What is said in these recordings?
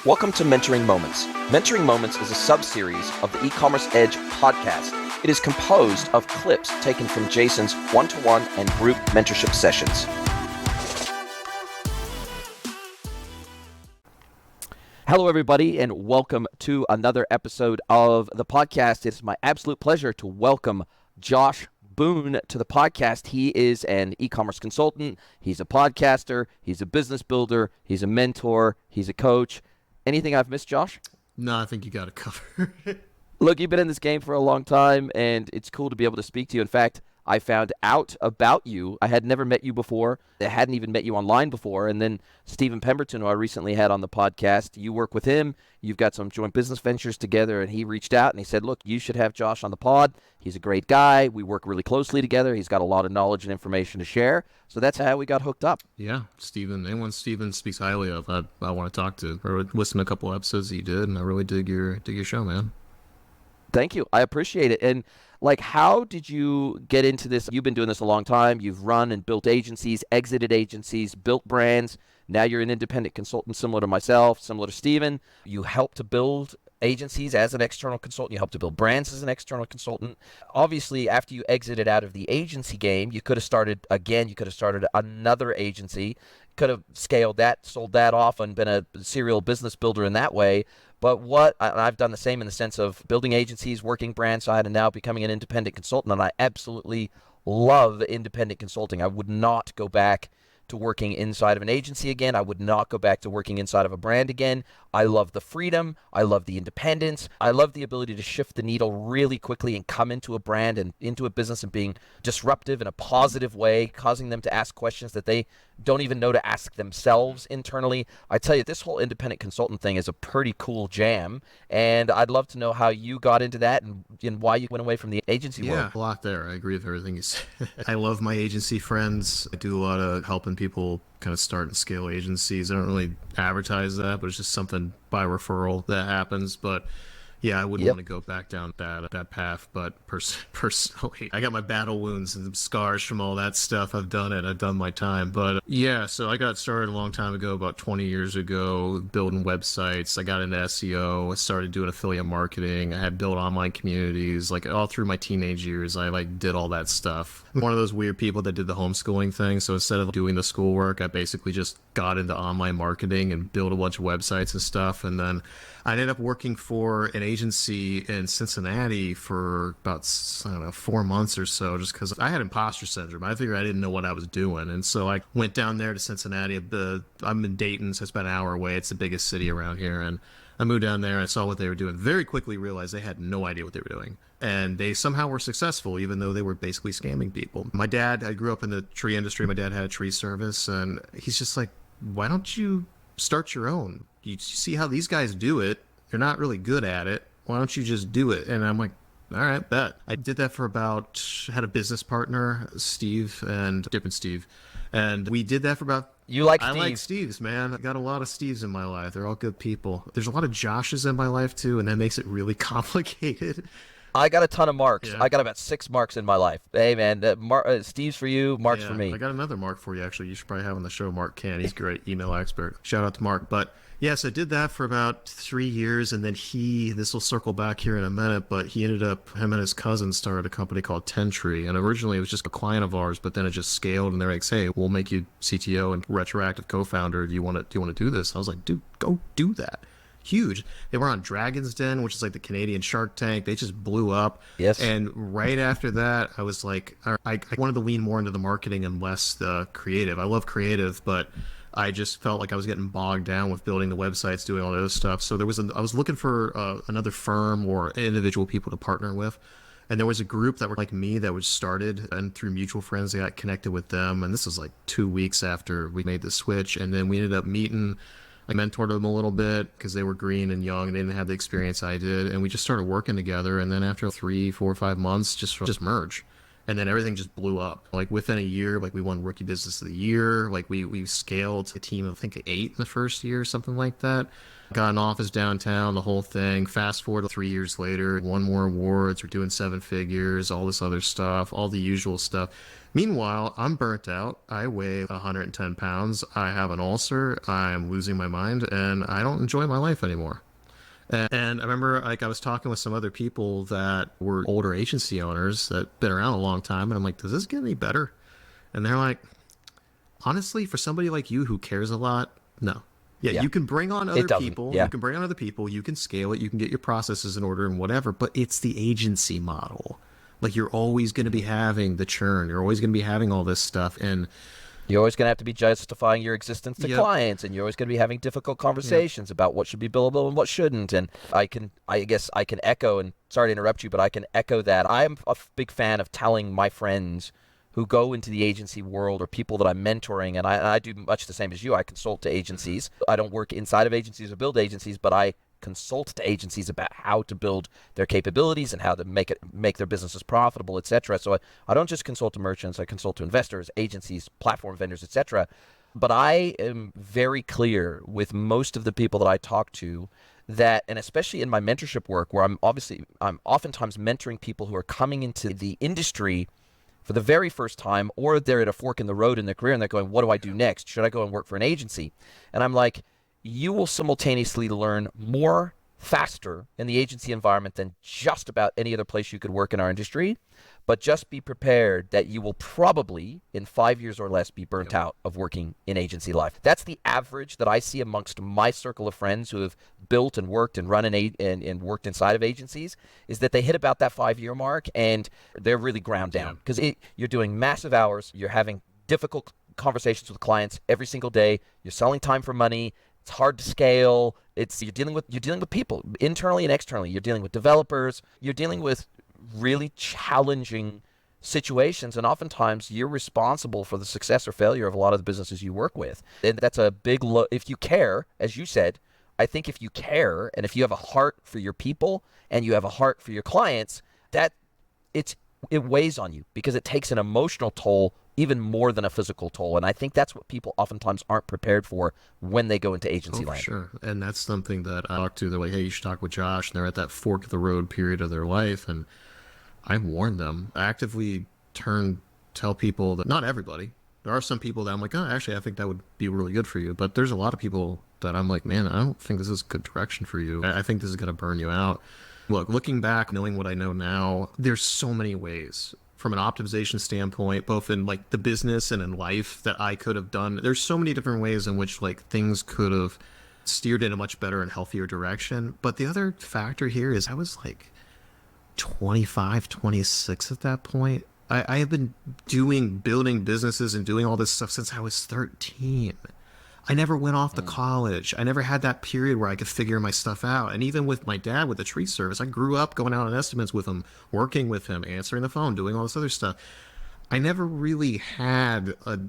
Welcome to Mentoring Moments. Mentoring Moments is a sub-series of the E-Commerce Edge podcast. It is composed of clips taken from Jason's one-to-one and group mentorship sessions. Hello, everybody, and welcome to another episode of the podcast. It's my absolute pleasure to welcome Josh BOONE to the podcast. He is an e-commerce consultant. He's a podcaster. He's a business builder. He's a mentor. He's a coach. Anything I've missed, Josh? No, I think you got it covered. Look, you've been in this game for a long time, and it's cool to be able to speak to you. In fact, I found out about you. I had never met you before. I hadn't even met you online before. And then Stephen Pemberton, who I recently had on the podcast, you work with him. You've got some joint business ventures together, and he reached out and he said, look, you should have Josh on the pod. He's a great guy. We work really closely together. He's got a lot of knowledge and information to share. So that's how we got hooked up. Yeah, Stephen. Anyone Stephen speaks highly of, I want to talk to. I listened to a couple episodes that you did, and I really dig your show, man. Thank you. I appreciate it. And how did you get into this? You've been doing this a long time. You've run and built agencies, exited agencies, built brands. Now you're an independent consultant, similar to myself, similar to Stephen. You help to build agencies as an external consultant. You help to build brands as an external consultant. Obviously, after you exited out of the agency game, you could have started again. You could have started another agency, could have scaled that, sold that off, and been a serial business builder in that way. But I've done the same in the sense of building agencies, working brand side, and now becoming an independent consultant. And I absolutely love independent consulting. I would not go back to working inside of an agency again. I would not go back to working inside of a brand again. I love the freedom. I love the independence. I love the ability to shift the needle really quickly and come into a brand and into a business and being disruptive in a positive way, causing them to ask questions that they don't even know to ask themselves internally. I tell you, this whole independent consultant thing is a pretty cool jam, and I'd love to know how you got into that and why you went away from the agency world. Yeah, a lot there. I agree with everything you said. I love my agency friends. I do a lot of helping people kind of start and scale agencies. I don't really advertise that, but it's just something by referral that happens. But yeah, I wouldn't want to go back down that path. But personally, I got my battle wounds and scars from all that stuff. I've done it. I've done my time. But yeah, so I got started a long time ago, about 20 years ago, building websites. I got into SEO. I started doing affiliate marketing. I had built online communities. All through my teenage years, I did all that stuff. I'm one of those weird people that did the homeschooling thing. So instead of doing the schoolwork, I basically just got into online marketing and built a bunch of websites and stuff. And then I ended up working for an agency in Cincinnati for about, 4 months or so, just because I had imposter syndrome. I figured I didn't know what I was doing. And so I went down there to Cincinnati. I'm in Dayton, so it's about an hour away. It's the biggest city around here. And I moved down there and I saw what they were doing. Very quickly realized they had no idea what they were doing. And they somehow were successful, even though they were basically scamming people. My dad, I grew up in the tree industry. My dad had a tree service, and he's just like, why don't you start your own? You see how these guys do it. You're not really good at it. Why don't you just do it? And I'm like, all right, bet. I did that for had a business partner, Steve, and different Steve. And we did that for about... You like Steve? I like Steves, man. I got a lot of Steves in my life. They're all good people. There's a lot of Joshes in my life, too, and that makes it really complicated. I got a ton of Marks. Yeah. I got about 6 Marks in my life. Hey, man, Steve's for you, Mark's for me. I got another Mark for you, actually. You should probably have on the show Mark Can. He's a great email expert. Shout out to Mark. But yes, I did that for about 3 years, and then this will circle back here in a minute, but him and his cousin started a company called 10 Tree, and originally it was just a client of ours, but then it just scaled, and they're like, hey, we'll make you CTO and retroactive co-founder. Do you want to do this? I was like, dude, go do that. Huge. They were on Dragon's Den, which is like the Canadian Shark Tank. They just blew up. Yes. And right after that, I was like, I wanted to lean more into the marketing and less the creative. I love creative, but I just felt like I was getting bogged down with building the websites, doing all this stuff. So I was looking for another firm or individual people to partner with. And there was a group that were like me that was started, and through mutual friends, I got connected with them. And this was like 2 weeks after we made the switch. And then we ended up meeting. I mentored them a little bit because they were green and young and they didn't have the experience I did. And we just started working together. And then after 3, 4, 5 months, just merge. And then everything just blew up. Like within a year, like we won Rookie Business of the Year. Like we scaled to a team of I think 8 in the first year, something like that. Got an office downtown, the whole thing. Fast forward to 3 years later, won more awards. We're doing 7 figures, all this other stuff, all the usual stuff. Meanwhile, I'm burnt out. I weigh 110 pounds. I have an ulcer. I'm losing my mind, and I don't enjoy my life anymore. And I remember, like, I was talking with some other people that were older agency owners that been around a long time, and I'm like, does this get any better? And they're like, honestly, for somebody like you who cares a lot, no. Yeah, Yeah, you can bring on it other doesn't. people, Yeah. you can bring on other people, you can scale it, you can get your processes in order and whatever, but it's the agency model. Like, you're always going to be having the churn, you're always going to be having all this stuff, and You're always going to have to be justifying your existence to yep, clients, and you're always going to be having difficult yep. conversations about what should be billable and what shouldn't. And I guess I can echo, and sorry to interrupt you, but I can echo that. I'm a big fan of telling my friends who go into the agency world or people that I'm mentoring, and I do much the same as you. I consult to agencies. I don't work inside of agencies or build agencies, but I consult to agencies about how to build their capabilities and how to make their businesses profitable, etc. So I don't just consult to merchants, I consult to investors, agencies, platform vendors, etc. But I am very clear with most of the people that I talk to that, and especially in my mentorship work, where I'm oftentimes mentoring people who are coming into the industry for the very first time, or they're at a fork in the road in their career and they're going, what do I do next? Should I go and work for an agency? And I'm like, you will simultaneously learn more faster in the agency environment than just about any other place you could work in our industry. But just be prepared that you will probably, in 5 years or less, be burnt Yep. out of working in agency life. That's the average that I see amongst my circle of friends who have built and worked and run and worked inside of agencies, is that they hit about that 5 year mark and they're really ground Yeah. down because you're doing massive hours, you're having difficult conversations with clients every single day, you're selling time for money. It's hard to scale. You're dealing with people internally and externally. You're dealing with developers. You're dealing with really challenging situations, and oftentimes you're responsible for the success or failure of a lot of the businesses you work with. And that's a big if you care, as you said, I think if you care and if you have a heart for your people and you have a heart for your clients, that it's it weighs on you because it takes an emotional toll even more than a physical toll. And I think that's what people oftentimes aren't prepared for when they go into Oh, agency for land. sure. And that's something that I talk to. They're like, hey, you should talk with Josh. And they're at that fork of the road period of their life. And I warn them, I actively tell people that not everybody. There are some people that I'm like, oh, actually, I think that would be really good for you. But there's a lot of people that I'm like, man, I don't think this is a good direction for you. I think this is going to burn you out. Look, looking back, knowing what I know now, there's so many ways from an optimization standpoint, both in like the business and in life that I could have done. There's so many different ways in which like things could have steered in a much better and healthier direction. But the other factor here is I was like 25, 26 at that point. I have been building businesses and doing all this stuff since I was 13. I never went off to college. I never had that period where I could figure my stuff out. And even with my dad with the tree service, I grew up going out on estimates with him, working with him, answering the phone, doing all this other stuff. I never really had a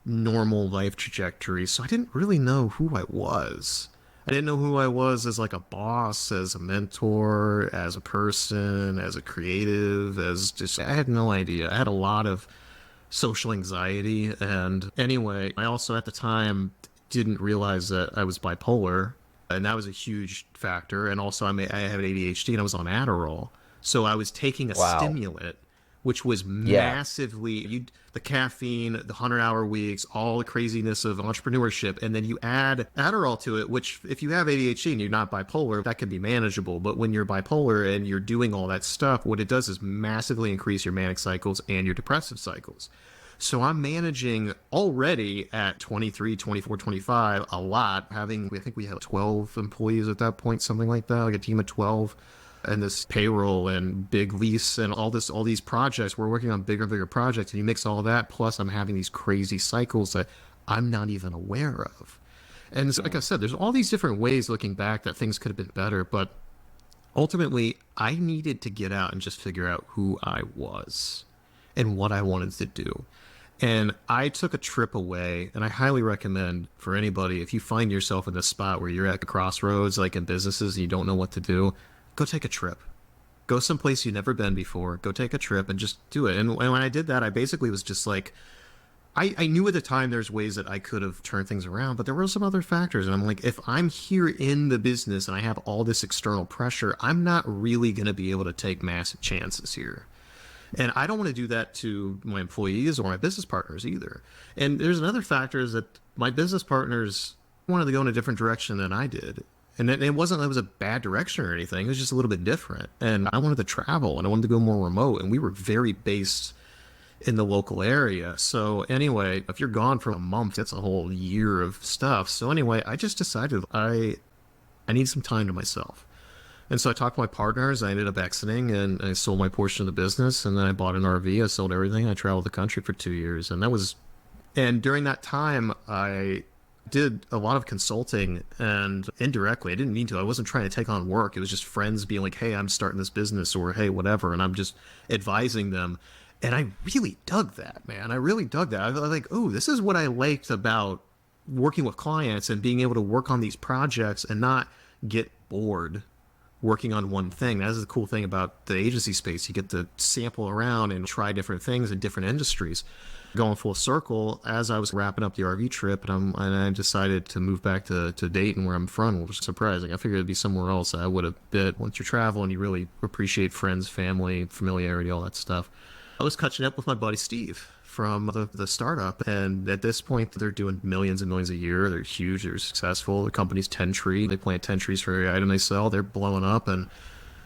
normal life trajectory, so I didn't really know who I was. I didn't know who I was as like a boss, as a mentor, as a person, as a creative, as just I had no idea. I had a lot of social anxiety, and anyway, I also at the time didn't realize that I was bipolar, and that was a huge factor. And also I have ADHD and I was on Adderall, so I was taking a Wow. stimulant which was Yeah. massively the caffeine, the 100-hour weeks, all the craziness of entrepreneurship, and then you add Adderall to it, which if you have ADHD and you're not bipolar, that can be manageable. But when you're bipolar and you're doing all that stuff, what it does is massively increase your manic cycles and your depressive cycles. So I'm managing already at 23, 24, 25 a lot, having, I think we had 12 employees at that point, something like that, like a team of 12, and this payroll and big lease and all these projects. We're working on bigger and bigger projects, and you mix all that, plus I'm having these crazy cycles that I'm not even aware of. And so, like I said, there's all these different ways looking back that things could have been better, but ultimately I needed to get out and just figure out who I was and what I wanted to do. And I took a trip away, and I highly recommend for anybody, if you find yourself in this spot where you're at a crossroads, like in businesses, and you don't know what to do, go take a trip. Go someplace you've never been before. Go take a trip and just do it. And when I did that, I basically was just like, I knew at the time there's ways that I could have turned things around, but there were some other factors. And I'm like, if I'm here in the business and I have all this external pressure, I'm not really going to be able to take massive chances here. And I don't want to do that to my employees or my business partners either. And there's another factor is that my business partners wanted to go in a different direction than I did. And it wasn't that it was a bad direction or anything. It was just a little bit different. And I wanted to travel and I wanted to go more remote. And we were very based in the local area. So anyway, if you're gone for a month, that's a whole year of stuff. So anyway, I just decided I need some time to myself. And so I talked to my partners. I ended up exiting and I sold my portion of the business. And then I bought an RV. I sold everything. I traveled the country for 2 years. And during that time, I did a lot of consulting and indirectly. I didn't mean to. I wasn't trying to take on work. It was just friends being like, hey, I'm starting this business or hey, whatever. And I'm just advising them. And I really dug that, man. I really dug that. I was like, oh, this is what I liked about working with clients and being able to work on these projects and not get bored working on one thing. That is the cool thing about the agency space. You get to sample around and try different things in different industries. Going full circle, as I was wrapping up the RV trip, and I decided to move back to Dayton, where I'm from, which was surprising. I figured it'd be somewhere else I would have been. Once you're traveling, you really appreciate friends, family, familiarity, all that stuff. I was catching up with my buddy Steve from the startup, and at this point, they're doing millions and millions a year. They're huge. They're successful. The company's 10 tree. They plant 10 trees for every item they sell. They're blowing up, and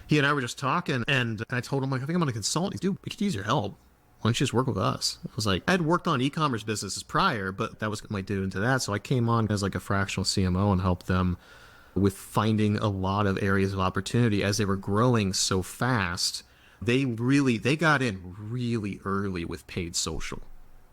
he and I were just talking, and I told him, like, I think I'm going to consult. He's, dude, we could use your help. Why don't you just work with us? I was like, I'd worked on e-commerce businesses prior, but that was my due into that. So I came on as like a fractional CMO and helped them with finding a lot of areas of opportunity as they were growing so fast. They got in really early with paid social,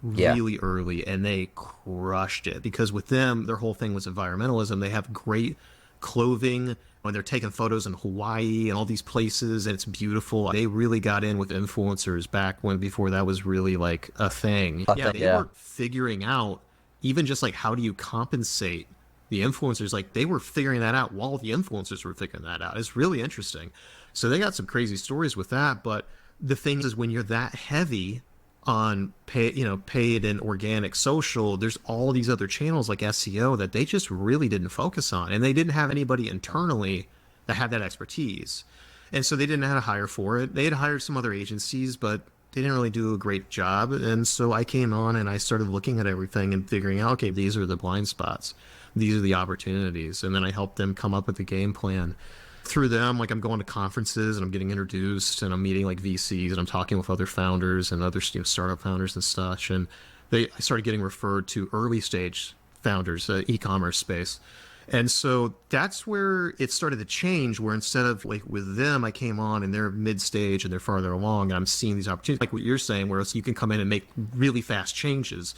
really early, and they crushed it because with them, their whole thing was environmentalism. They have great clothing when they're taking photos in Hawaii and all these places, and it's beautiful. They really got in with influencers back before that was really like a thing. They were figuring out even just like how do you compensate the influencers. Like they were figuring that out while the influencers were figuring that out. It's really interesting. So they got some crazy stories with that. But the thing is, when you're that heavy on paid and organic social, there's all these other channels like SEO that they just really didn't focus on, and they didn't have anybody internally that had that expertise, and so they didn't know how to hire for it. They had hired some other agencies, but they didn't really do a great job. And so I came on and I started looking at everything and figuring out, okay, these are the blind spots, these are the opportunities, and then I helped them come up with a game plan. Through them, like I'm going to conferences and I'm getting introduced and I'm meeting like VCs and I'm talking with other founders and other startup founders and such. And I started getting referred to early stage founders, e-commerce space. And so that's where it started to change, where instead of like with them, I came on and they're mid stage and they're farther along. And I'm seeing these opportunities like what you're saying, where you can come in and make really fast changes.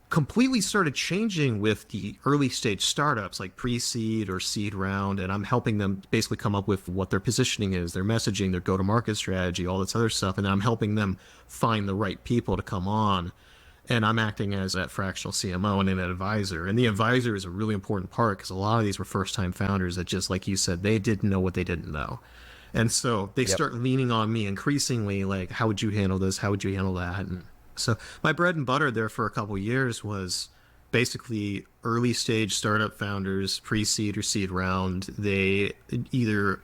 Completely started changing with the early stage startups like pre-seed or seed round, and I'm helping them basically come up with what their positioning is, their messaging, their go-to-market strategy, all this other stuff, and I'm helping them find the right people to come on. And I'm acting as that fractional CMO and an advisor. And the advisor is a really important part because a lot of these were first-time founders that, just like you said, they didn't know what they didn't know. And so they start leaning on me increasingly, like, how would you handle this? How would you handle that? And so my bread and butter there for a couple of years was basically early stage startup founders, pre-seed or seed round. They either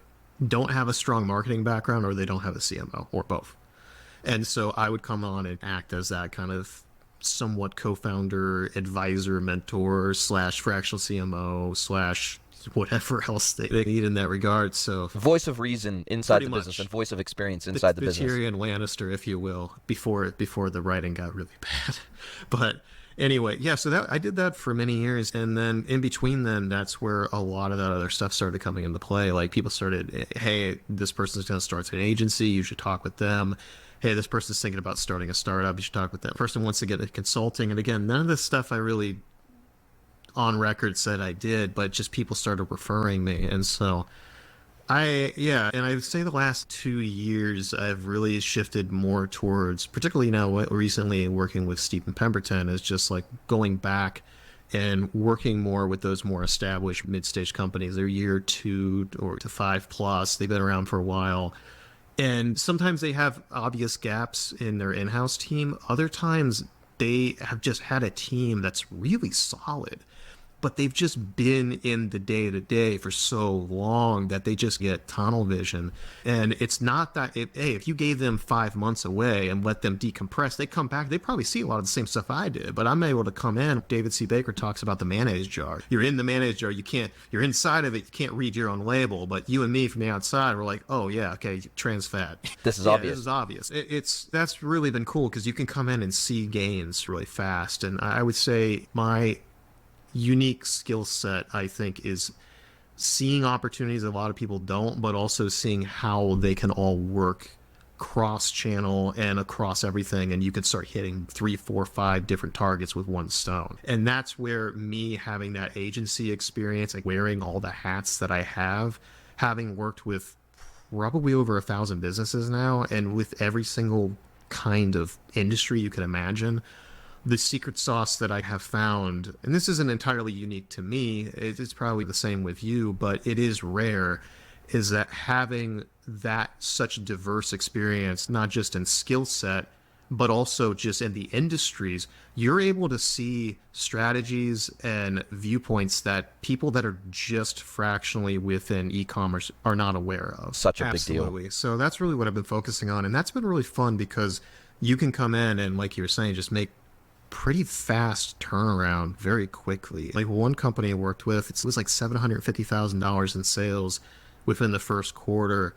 don't have a strong marketing background or they don't have a CMO or both. And so I would come on and act as that kind of somewhat co-founder, advisor, mentor / fractional CMO / whatever else they need in that regard. So voice of reason inside the business and voice of experience inside the business. Tyrion Lannister, if you will, before the writing got really bad. But anyway, yeah, so I did that for many years. And then in between then, that's where a lot of that other stuff started coming into play. Like people started, hey, this person's going to start an agency. You should talk with them. Hey, this person's thinking about starting a startup. You should talk with that person wants to get into consulting. And again, none of this stuff I really on record said I did, but just people started referring me. And so and I would say the last 2 years I've really shifted more towards, particularly now recently working with Stephen Pemberton, is just like going back and working more with those more established mid-stage companies. They're year 2 or to 5 plus. They've been around for a while. And sometimes they have obvious gaps in their in-house team. Other times they have just had a team that's really solid, but they've just been in the day to day for so long that they just get tunnel vision. And it's not that, if you gave them 5 months away and let them decompress, they come back, they probably see a lot of the same stuff I did. But I'm able to come in. David C. Baker talks about the mayonnaise jar. You're in the mayonnaise jar, you're inside of it, you can't read your own label. But you and me from the outside, we're like, oh yeah, okay, trans fat. This is Yeah, obvious. this is obvious. That's really been cool because you can come in and see gains really fast. And I would say my unique skill set, I think, is seeing opportunities that a lot of people don't, but also seeing how they can all work cross channel and across everything, and you can start hitting 3, 4, 5 different targets with one stone. And that's where me having that agency experience, like wearing all the hats that I have, having worked with probably over 1,000 businesses now, and with every single kind of industry you can imagine, the secret sauce that I have found, and this isn't entirely unique to me, it's probably the same with you, but it is rare, is that having that such diverse experience, not just in skill set, but also just in the industries, you're able to see strategies and viewpoints that people that are just fractionally within e-commerce are not aware of. Such a big deal. Absolutely. So that's really what I've been focusing on, and that's been really fun because you can come in and, like you were saying, just make pretty fast turnaround very quickly. Like one company I worked with, it was like $750,000 in sales within the first quarter,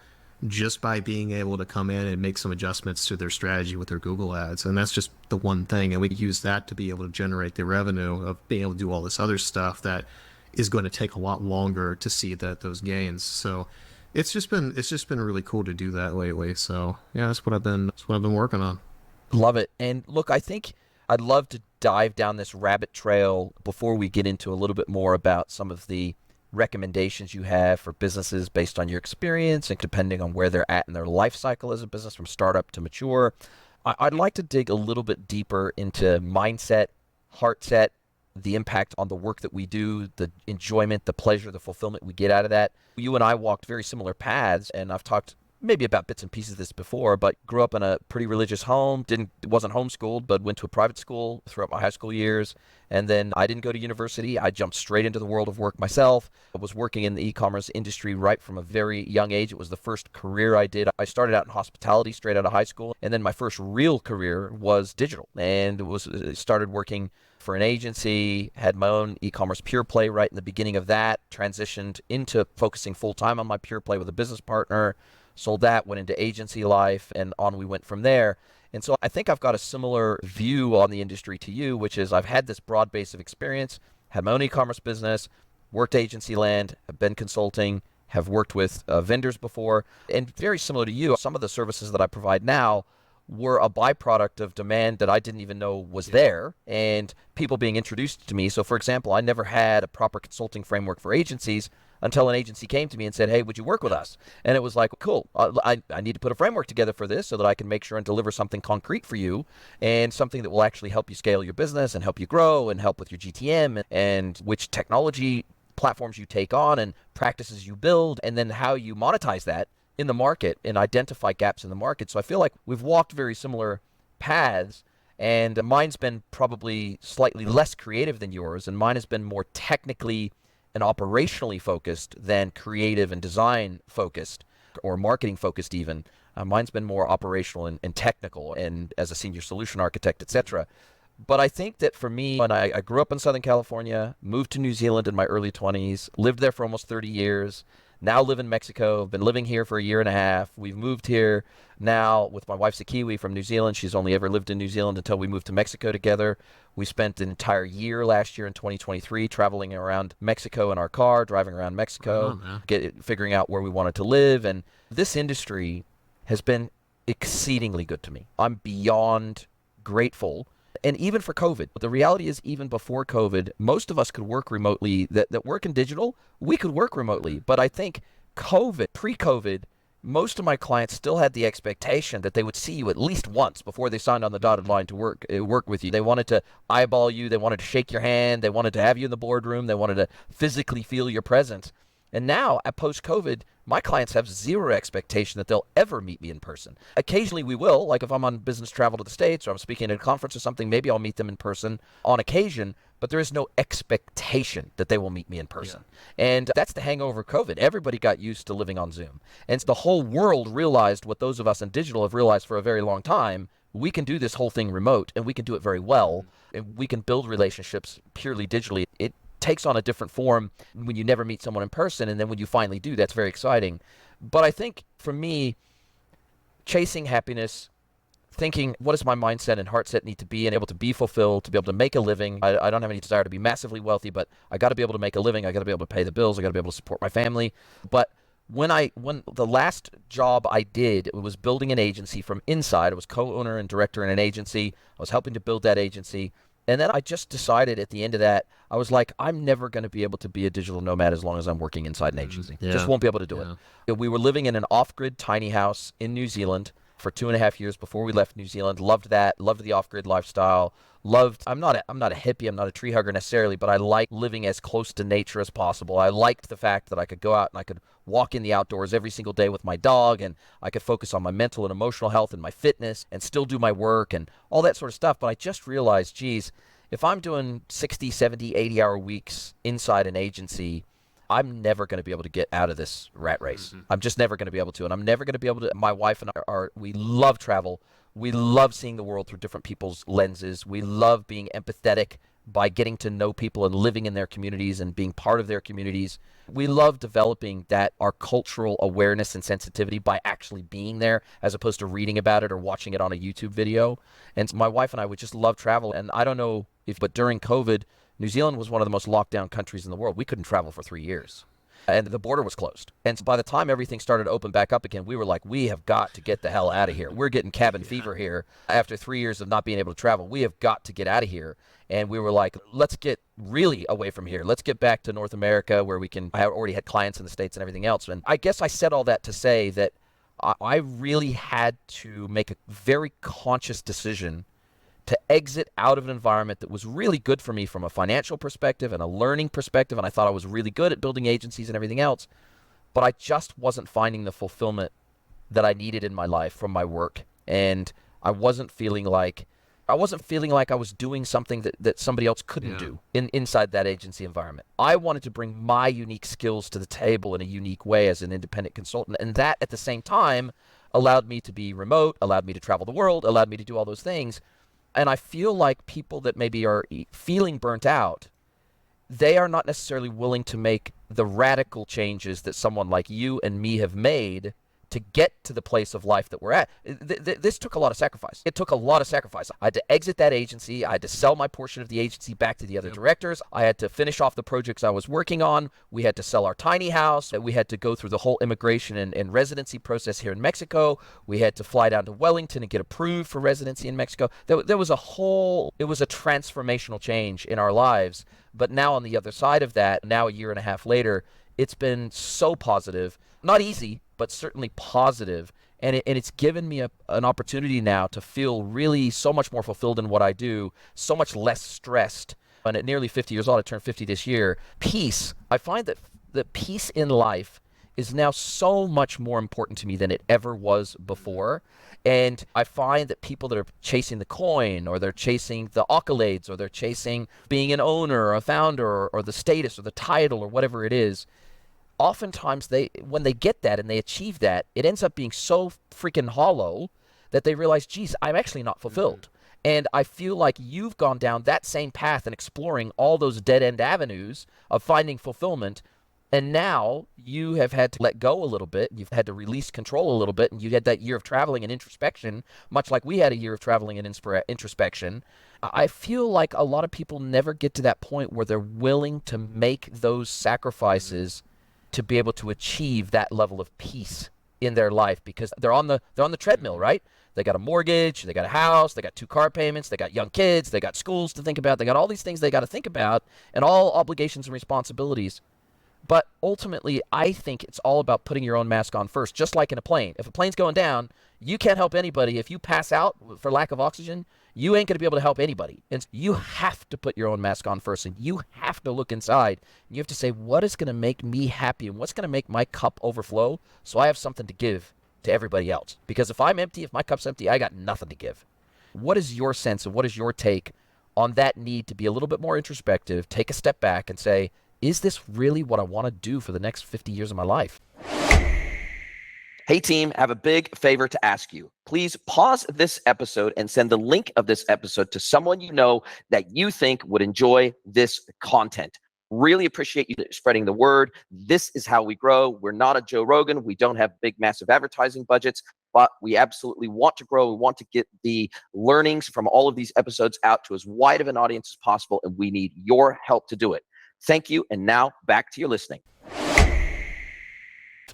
just by being able to come in and make some adjustments to their strategy with their Google ads. And that's just the one thing. And we use that to be able to generate the revenue of being able to do all this other stuff that is going to take a lot longer to see those gains. So it's just been really cool to do that lately. So yeah, that's what I've been working on. Love it. And look, I think I'd love to dive down this rabbit trail before we get into a little bit more about some of the recommendations you have for businesses based on your experience and depending on where they're at in their life cycle as a business from startup to mature. I'd like to dig a little bit deeper into mindset, heart set, the impact on the work that we do, the enjoyment, the pleasure, the fulfillment we get out of that. You and I walked very similar paths, and I've talked maybe about bits and pieces of this before, but grew up in a pretty religious home, wasn't homeschooled, but went to a private school throughout my high school years. And then I didn't go to university. I jumped straight into the world of work myself. I was working in the e-commerce industry right from a very young age. It was the first career I did. I started out in hospitality straight out of high school. And then my first real career was digital, and started working for an agency, had my own e-commerce pure play right in the beginning of that, transitioned into focusing full time on my pure play with a business partner, sold that, went into agency life, and on we went from there. And so I think I've got a similar view on the industry to you, which is I've had this broad base of experience, had my own e-commerce business, worked agency land, have been consulting, have worked with vendors before, and very similar to you, some of the services that I provide now were a byproduct of demand that I didn't even know was there and people being introduced to me. So for example, I never had a proper consulting framework for agencies until an agency came to me and said, hey, would you work with us? And it was like, cool, I need to put a framework together for this so that I can make sure and deliver something concrete for you and something that will actually help you scale your business and help you grow and help with your GTM and which technology platforms you take on and practices you build and then how you monetize that in the market and identify gaps in the market. So I feel like we've walked very similar paths, and mine's been probably slightly less creative than yours, and mine has been more technically and operationally focused than creative and design focused or marketing focused even. Mine's been more operational and technical and as a senior solution architect, etc. But I think that for me, when I grew up in Southern California, moved to New Zealand in my early 20s, lived there for almost 30 years, now live in Mexico. I've been living here for a year and a half. We've moved here now with my wife's a Kiwi from New Zealand. She's only ever lived in New Zealand until we moved to Mexico together. We spent an entire year last year in 2023 traveling around Mexico in our car, driving around Mexico, figuring out where we wanted to live. And this industry has been exceedingly good to me. I'm beyond grateful. And even for COVID, the reality is even before COVID, most of us could work remotely, that work in digital, we could work remotely. But I think pre-COVID, most of my clients still had the expectation that they would see you at least once before they signed on the dotted line to work with you. They wanted to eyeball you. They wanted to shake your hand. They wanted to have you in the boardroom. They wanted to physically feel your presence. And now, at post-COVID, my clients have zero expectation that they'll ever meet me in person. Occasionally we will, like if I'm on business travel to the States or I'm speaking at a conference or something, maybe I'll meet them in person on occasion, but there is no expectation that they will meet me in person. Yeah. And that's the hangover of COVID. Everybody got used to living on Zoom. And the whole world realized what those of us in digital have realized for a very long time. We can do this whole thing remote, and we can do it very well, and we can build relationships purely digitally. It takes on a different form when you never meet someone in person, and then when you finally do, that's very exciting. But I think for me, chasing happiness, thinking what does my mindset and heart set need to be and able to be fulfilled, to be able to make a living. I don't have any desire to be massively wealthy, but I got to be able to make a living. I got to be able to pay the bills. I got to be able to support my family. But when the last job I did, it was building an agency from inside. I was co-owner and director in an agency. I was helping to build that agency. And then I just decided at the end of that, I was like, I'm never going to be able to be a digital nomad as long as I'm working inside an agency. Yeah. Just won't be able to do it. We were living in an off-grid tiny house in New Zealand for 2.5 years before we left New Zealand. Loved that. Loved the off-grid lifestyle. I'm not a hippie. I'm not a tree hugger necessarily, but I like living as close to nature as possible. I liked the fact that I could go out and I could walk in the outdoors every single day with my dog, and I could focus on my mental and emotional health and my fitness and still do my work and all that sort of stuff. But I just realized, geez, if I'm doing 60, 70, 80-hour weeks inside an agency, I'm never going to be able to get out of this rat race. Mm-hmm. I'm just never going to be able to. And I'm never going to be able to. My wife and I we love travel. We love seeing the world through different people's lenses. We love being empathetic by getting to know people and living in their communities and being part of their communities. We love developing our cultural awareness and sensitivity by actually being there as opposed to reading about it or watching it on a YouTube video. And my wife and I would just love travel. And I don't know but during COVID, New Zealand was one of the most locked down countries in the world. We couldn't travel for 3 years. And the border was closed. And so by the time everything started to open back up again, we were like, we have got to get the hell out of here. We're getting cabin fever here. After 3 years of not being able to travel, we have got to get out of here. And we were like, let's get really away from here. Let's get back to North America where I already had clients in the States and everything else. And I guess I said all that to say that I really had to make a very conscious decision to exit out of an environment that was really good for me from a financial perspective and a learning perspective, and I thought I was really good at building agencies and everything else, but I just wasn't finding the fulfillment that I needed in my life from my work, and I wasn't feeling like I was doing something that somebody else couldn't do inside that agency environment. I wanted to bring my unique skills to the table in a unique way as an independent consultant, and that at the same time allowed me to be remote, allowed me to travel the world, allowed me to do all those things. And I feel like people that maybe are feeling burnt out, they are not necessarily willing to make the radical changes that someone like you and me have made to get to the place of life that we're at. This took a lot of sacrifice. It took a lot of sacrifice. I had to exit that agency. I had to sell my portion of the agency back to the other directors. I had to finish off the projects I was working on. We had to sell our tiny house. We had to go through the whole immigration and residency process here in Mexico. We had to fly down to Wellington and get approved for residency in Mexico. It was a transformational change in our lives. But now on the other side of that, now a year and a half later, it's been so positive. Not easy, but certainly positive. And it's given me an opportunity now to feel really so much more fulfilled in what I do, so much less stressed. And at nearly 50 years old, I turned 50 this year. Peace. I find that the peace in life is now so much more important to me than it ever was before. And I find that people that are chasing the coin, or they're chasing the accolades, or they're chasing being an owner or a founder, or the status or the title or whatever it is, oftentimes when they get that and they achieve that, it ends up being so freaking hollow that they realize, geez, I'm actually not fulfilled. And I feel like you've gone down that same path and exploring all those dead-end avenues of finding fulfillment. And now you have had to let go a little bit. You've had to release control a little bit. And you had that year of traveling and introspection, much like we had a year of traveling and introspection. I feel like a lot of people never get to that point where they're willing to make those sacrifices to be able to achieve that level of peace in their life, because they're on the treadmill, right? They got a mortgage, they got a house, they got 2 car payments, they got young kids, they got schools to think about, they got all these things they got to think about, and all obligations and responsibilities. But ultimately, I think it's all about putting your own mask on first, just like in a plane. If a plane's going down, you can't help anybody. If you pass out for lack of oxygen, you ain't going to be able to help anybody. And you have to put your own mask on first, and you have to look inside. You have to say, what is going to make me happy and what's going to make my cup overflow so I have something to give to everybody else? Because if I'm empty, if my cup's empty, I got nothing to give. What is your sense and what is your take on that need to be a little bit more introspective, take a step back and say, is this really what I want to do for the next 50 years of my life? Hey team, I have a big favor to ask you. Please pause this episode and send the link of this episode to someone you know that you think would enjoy this content. Really appreciate you spreading the word. This is how we grow. We're not a Joe Rogan. We don't have big, massive advertising budgets, but we absolutely want to grow. We want to get the learnings from all of these episodes out to as wide of an audience as possible, and we need your help to do it. Thank you, and now back to your listening.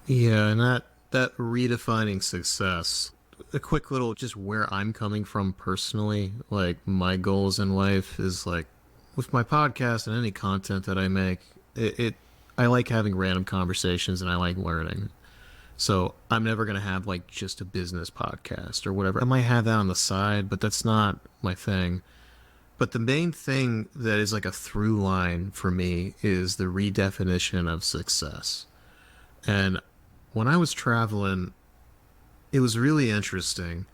Yeah, and that redefining success. A quick little just where I'm coming from personally, like my goals in life is like with my podcast and any content that I make, I like having random conversations and I like learning. So I'm never going to have like just a business podcast or whatever. I might have that on the side, but that's not my thing. But the main thing that is like a through line for me is the redefinition of success. And when I was traveling, it was really interesting.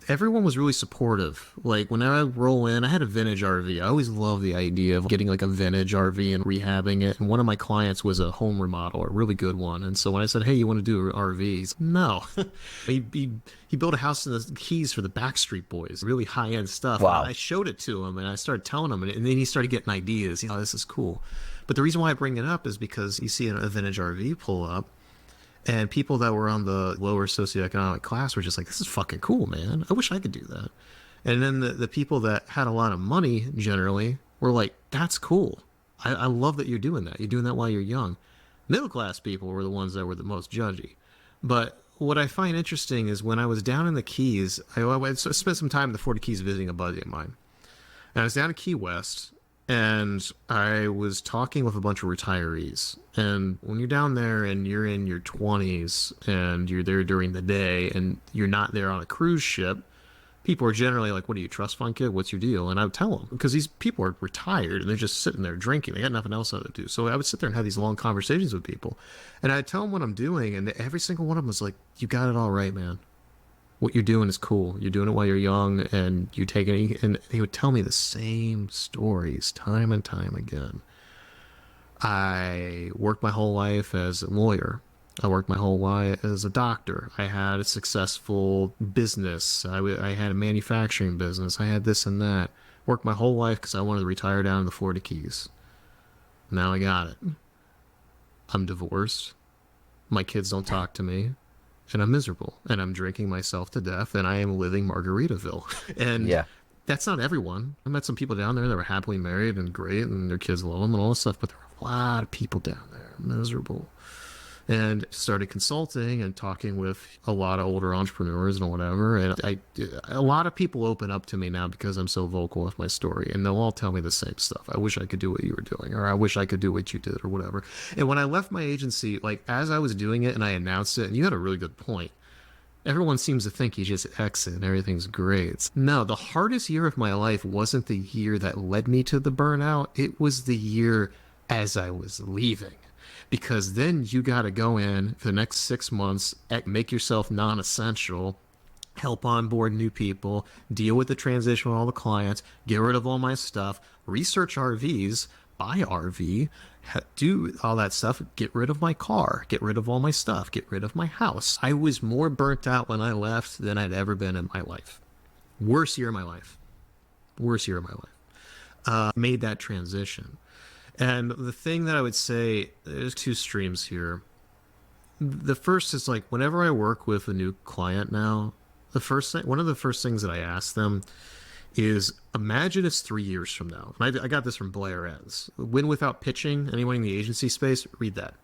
Everyone was really supportive. Like when I roll in, I had a vintage RV. I always loved the idea of getting like a vintage RV and rehabbing it. And one of my clients was a home remodel, a really good one. And so when I said, hey, you want to do RVs? No. he built a house in the Keys for the Backstreet Boys, really high-end stuff. Wow. And I showed it to him and I started telling him, and then he started getting ideas. This is cool. But the reason why I bring it up is because you see a vintage RV pull up, and people that were on the lower socioeconomic class were just like, this is fucking cool, man. I wish I could do that. And then the people that had a lot of money generally were like, that's cool. I love that you're doing that. You're doing that while you're young. Middle class people were the ones that were the most judgy. But what I find interesting is when I was down in the Keys, I spent some time in the 40 Keys visiting a buddy of mine. And I was down in Key West, and I was talking with a bunch of retirees. And when you're down there and you're in your 20s and you're there during the day and you're not there on a cruise ship, people are generally like, what are you, trust fund kid? What's your deal? And I would tell them, because these people are retired and they're just sitting there drinking. They got nothing else to do. So I would sit there and have these long conversations with people. And I'd tell them what I'm doing. And every single one of them was like, you got it all right, man. What you're doing is cool. You're doing it while you're young, and you take it. And he would tell me the same stories time and time again. I worked my whole life as a lawyer. I worked my whole life as a doctor. I had a successful business. I had a manufacturing business. I had this and that. Worked my whole life because I wanted to retire down in the Florida Keys. Now I got it. I'm divorced. My kids don't talk to me. And I'm miserable, and I'm drinking myself to death, and I am living Margaritaville. And Yeah. that's not everyone. I met some people down there that were happily married and great, and their kids love them and all this stuff, but there were a lot of people down there miserable. And started consulting and talking with a lot of older entrepreneurs and whatever. And a lot of people open up to me now because I'm so vocal with my story, and they'll all tell me the same stuff. I wish I could do what you were doing, or I wish I could do what you did, or whatever. And when I left my agency, like as I was doing it and I announced it, and you had a really good point. Everyone seems to think you just exit and everything's great. No, the hardest year of my life wasn't the year that led me to the burnout. It was the year as I was leaving. Because then you got to go in for the next 6 months, make yourself non-essential, help onboard new people, deal with the transition with all the clients, get rid of all my stuff, research RVs, buy RV, do all that stuff, get rid of my car, get rid of all my stuff, get rid of my house. I was more burnt out when I left than I'd ever been in my life. Worst year of my life. Worst year of my life. Made that transition. And the thing that I would say, there's two streams here. The first is like whenever I work with a new client now, one of the first things that I ask them is imagine it's 3 years from now. And I got this from Blair Enns. Win Without Pitching. Anyone in the agency space, read that.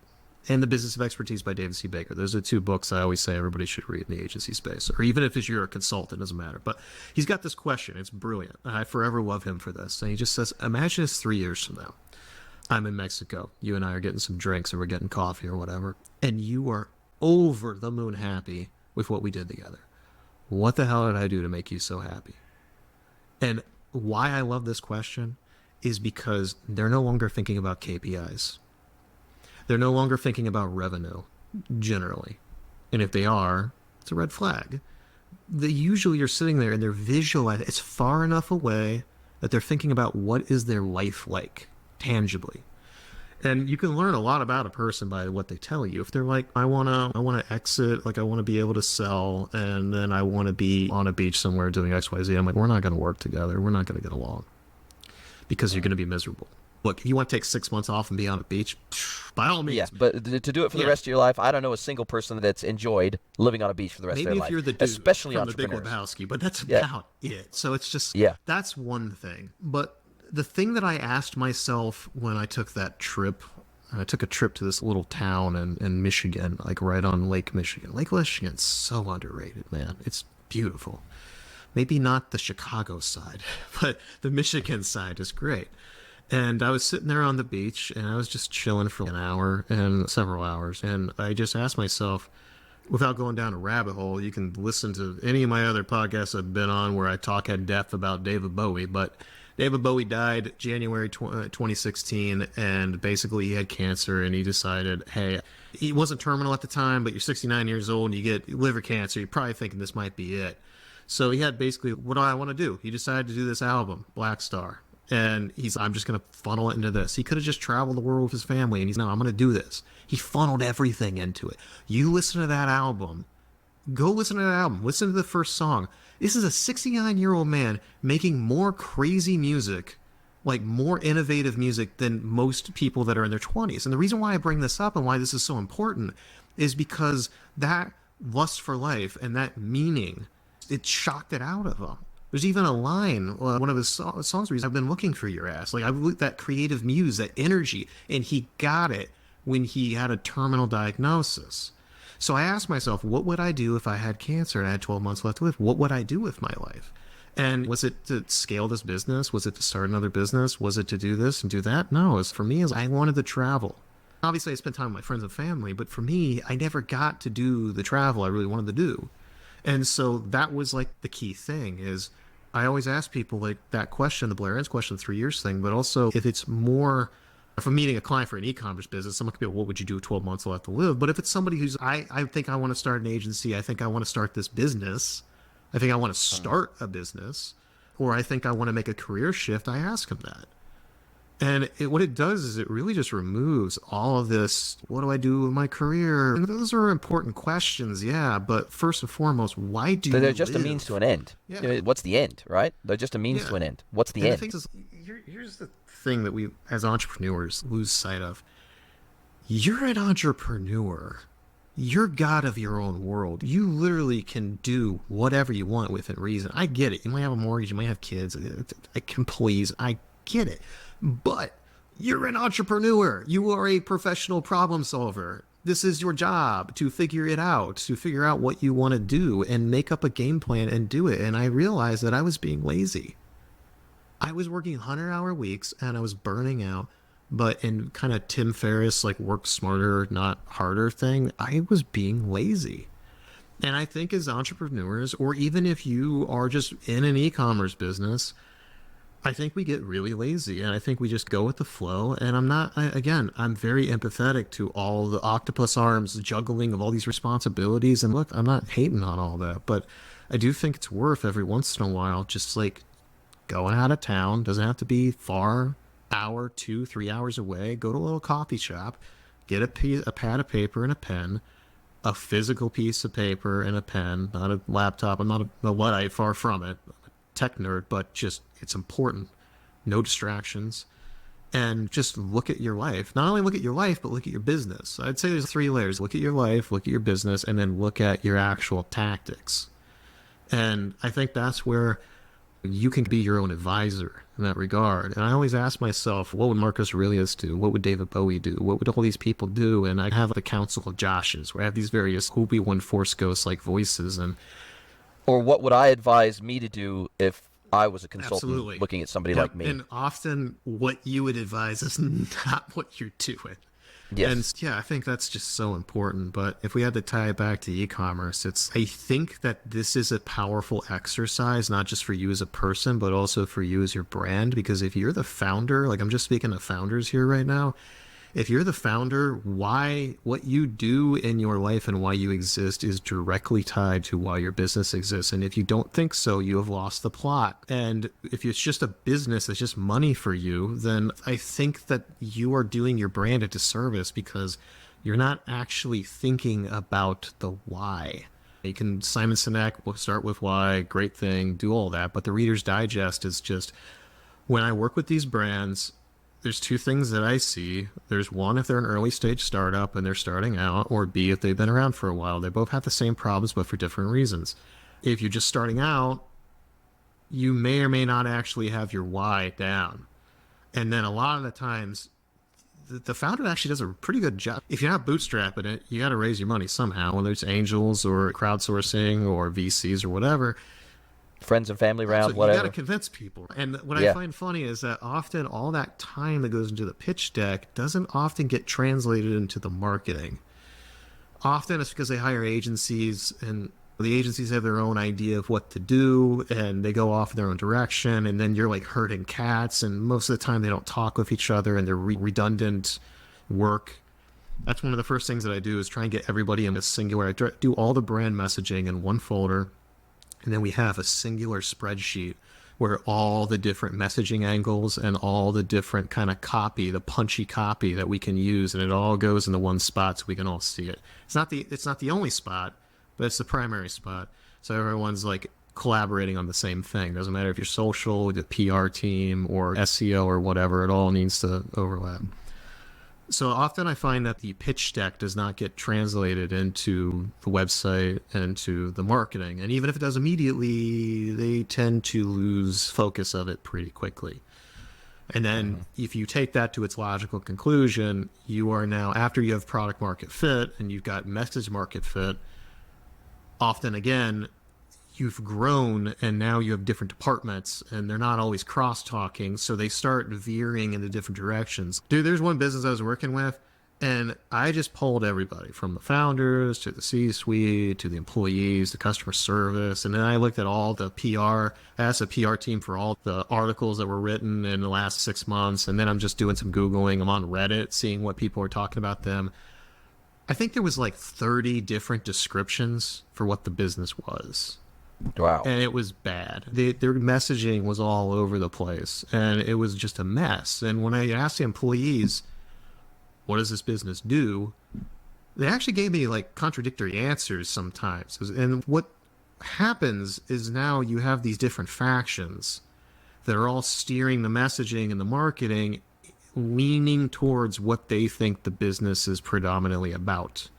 And The Business of Expertise by David C. Baker. Those are two books I always say everybody should read in the agency space. Or even if you're a consultant, it doesn't matter. But he's got this question. It's brilliant. I forever love him for this. And he just says, imagine it's 3 years from now. I'm in Mexico. You and I are getting some drinks or we're getting coffee or whatever. And you are over the moon happy with what we did together. What the hell did I do to make you so happy? And why I love this question is because they're no longer thinking about KPIs. They're no longer thinking about revenue, generally. And if they are, it's a red flag. They usually are sitting there and they're visualizing. It's far enough away that they're thinking about what is their life like, tangibly. And you can learn a lot about a person by what they tell you. If they're like, I wanna exit, like I wanna be able to sell, and then I wanna be on a beach somewhere doing XYZ, I'm like, we're not gonna work together. We're not gonna get along because you're gonna be miserable. Look, if you want to take 6 months off and be on a beach, by all means. Yeah, but to do it for the rest of your life, I don't know a single person that's enjoyed living on a beach for the rest of their life. Maybe if you're the dude especially from the Big entrepreneurs. Lebowski, but that's about it. So it's just, that's one thing. But the thing that I asked myself when I took that trip, I took a trip to this little town in Michigan, like right on Lake Michigan. Lake Michigan's so underrated, man. It's beautiful. Maybe not the Chicago side, but the Michigan side is great. And I was sitting there on the beach and I was just chilling for an hour and several hours. And I just asked myself, without going down a rabbit hole, you can listen to any of my other podcasts I've been on where I talk at depth about David Bowie. But David Bowie died January 2016, and basically he had cancer, and he decided, hey, he wasn't terminal at the time, but you're 69 years old and you get liver cancer. You're probably thinking this might be it. So he had basically, what do I want to do? He decided to do this album, Black Star. And I'm just going to funnel it into this. He could have just traveled the world with his family, and no, I'm going to do this. He funneled everything into it. You listen to that album. Go listen to that album. Listen to the first song. This is a 69-year-old man making more crazy music, like more innovative music than most people that are in their 20s. And the reason why I bring this up and why this is so important is because that lust for life and that meaning, it shocked it out of him. There's even a line, one of his songs where he's, I've been looking for your ass. Like, I looked that creative muse, that energy, and he got it when he had a terminal diagnosis. So I asked myself, what would I do if I had cancer and I had 12 months left to live? What would I do with my life? And was it to scale this business? Was it to start another business? Was it to do this and do that? No, for me, I wanted to travel. Obviously, I spent time with my friends and family, but for me, I never got to do the travel I really wanted to do. And so that was like the key thing is I always ask people like that question, the Blair Ends question, the 3 years thing, but also if it's more, if I'm meeting a client for an e-commerce business, someone could be, well, what would you do 12 months left to live? But if it's somebody who's, I think I want to start an agency, I think I want to start this business, I think I want to start a business, or I think I want to make a career shift, I ask them that. And what it does is it really just removes all of this, what do I do with my career? And those are important questions, yeah, but first and foremost, why do They're you just live? a means to an end. Yeah. What's the end, right? They're just a means to an end. What's the and end? The thing is, here's the thing that we, as entrepreneurs, lose sight of. You're an entrepreneur. You're God of your own world. You literally can do whatever you want within reason. I get it. You might have a mortgage. You might have kids. Employees. I get it. But you're an entrepreneur. You are a professional problem solver. This is your job to figure it out, to figure out what you want to do and make up a game plan and do it. And I realized that I was being lazy. I was working 100-hour weeks and I was burning out. But in kind of Tim Ferriss, like work smarter, not harder thing, I was being lazy. And I think as entrepreneurs, or even if you are just in an e-commerce business, I think we get really lazy and I think we just go with the flow. And I'm very empathetic to all the octopus arms juggling of all these responsibilities. And look, I'm not hating on all that, but I do think it's worth every once in a while just like going out of town. Doesn't have to be far, hour, 2-3 hours away. Go to a little coffee shop, get a pad of paper and a pen, a physical piece of paper and a pen, not a laptop. I'm not a Luddite, far from it. Tech nerd, but just it's important. No distractions, and just look at your life. Not only look at your life, but look at your business. I'd say there's 3 layers. Look at your life, look at your business, and then look at your actual tactics. And I think that's where you can be your own advisor in that regard. And I always ask myself, what would Marcus Aurelius do? What would David Bowie do? What would all these people do? And I have the Council of Joshes, where I have these various Obi-Wan Force Ghost like voices. And or what would I advise me to do if I was a consultant Absolutely. looking at somebody Yep. like me. And often what you would advise is not what you're doing. And Yes. yeah, I think that's just so important. But if we had to tie it back to e-commerce, I think that this is a powerful exercise, not just for you as a person, but also for you as your brand. Because if you're the founder, like I'm just speaking to founders here right now, if you're the founder, what you do in your life and why you exist is directly tied to why your business exists. And if you don't think so, you have lost the plot. And if it's just a business, it's just money for you, then I think that you are doing your brand a disservice because you're not actually thinking about the why. You can Simon Sinek, we'll start with why, great thing, do all that. But the Reader's Digest is just, when I work with these brands, there's two things that I see. There's one, if they're an early stage startup and they're starting out, or B, if they've been around for a while. They both have the same problems, but for different reasons. If you're just starting out, you may or may not actually have your why down. And then a lot of the times, the founder actually does a pretty good job. If you're not bootstrapping it, you got to raise your money somehow, whether it's angels or crowdsourcing or VCs or whatever. Friends and family So round, you whatever. got to convince people. And what I Yeah. find funny is that often all that time that goes into the pitch deck doesn't often get translated into the marketing. Often it's because they hire agencies and the agencies have their own idea of what to do and they go off in their own direction. And then you're like herding cats. And most of the time they don't talk with each other and they're redundant work. That's one of the first things that I do is try and get everybody in a singular. I do all the brand messaging in one folder. And then we have a singular spreadsheet where all the different messaging angles and all the different kind of copy, the punchy copy that we can use, and it all goes into one spot so we can all see it. It's not the only spot, but it's the primary spot. So everyone's like collaborating on the same thing. Doesn't matter if you're social, the PR team, or SEO or whatever, it all needs to overlap. So often I find that the pitch deck does not get translated into the website and to the marketing. And even if it does immediately, they tend to lose focus of it pretty quickly. And then if you take that to its logical conclusion, you are now, after you have product market fit and you've got message market fit, often again, you've grown and now you have different departments and they're not always cross-talking, so they start veering into different directions. Dude, there's one business I was working with and I just polled everybody from the founders to the C-suite to the employees, the customer service, and then I looked at all the PR. I asked the PR team for all the articles that were written in the last 6 months, and then I'm just doing some Googling. I'm on Reddit seeing what people are talking about them. I think there was like 30 different descriptions for what the business was. Wow. And it was bad. Their messaging was all over the place and it was just a mess. And when I asked the employees, what does this business do? They actually gave me like contradictory answers sometimes. And what happens is now you have these different factions that are all steering the messaging and the marketing, leaning towards what they think the business is predominantly about.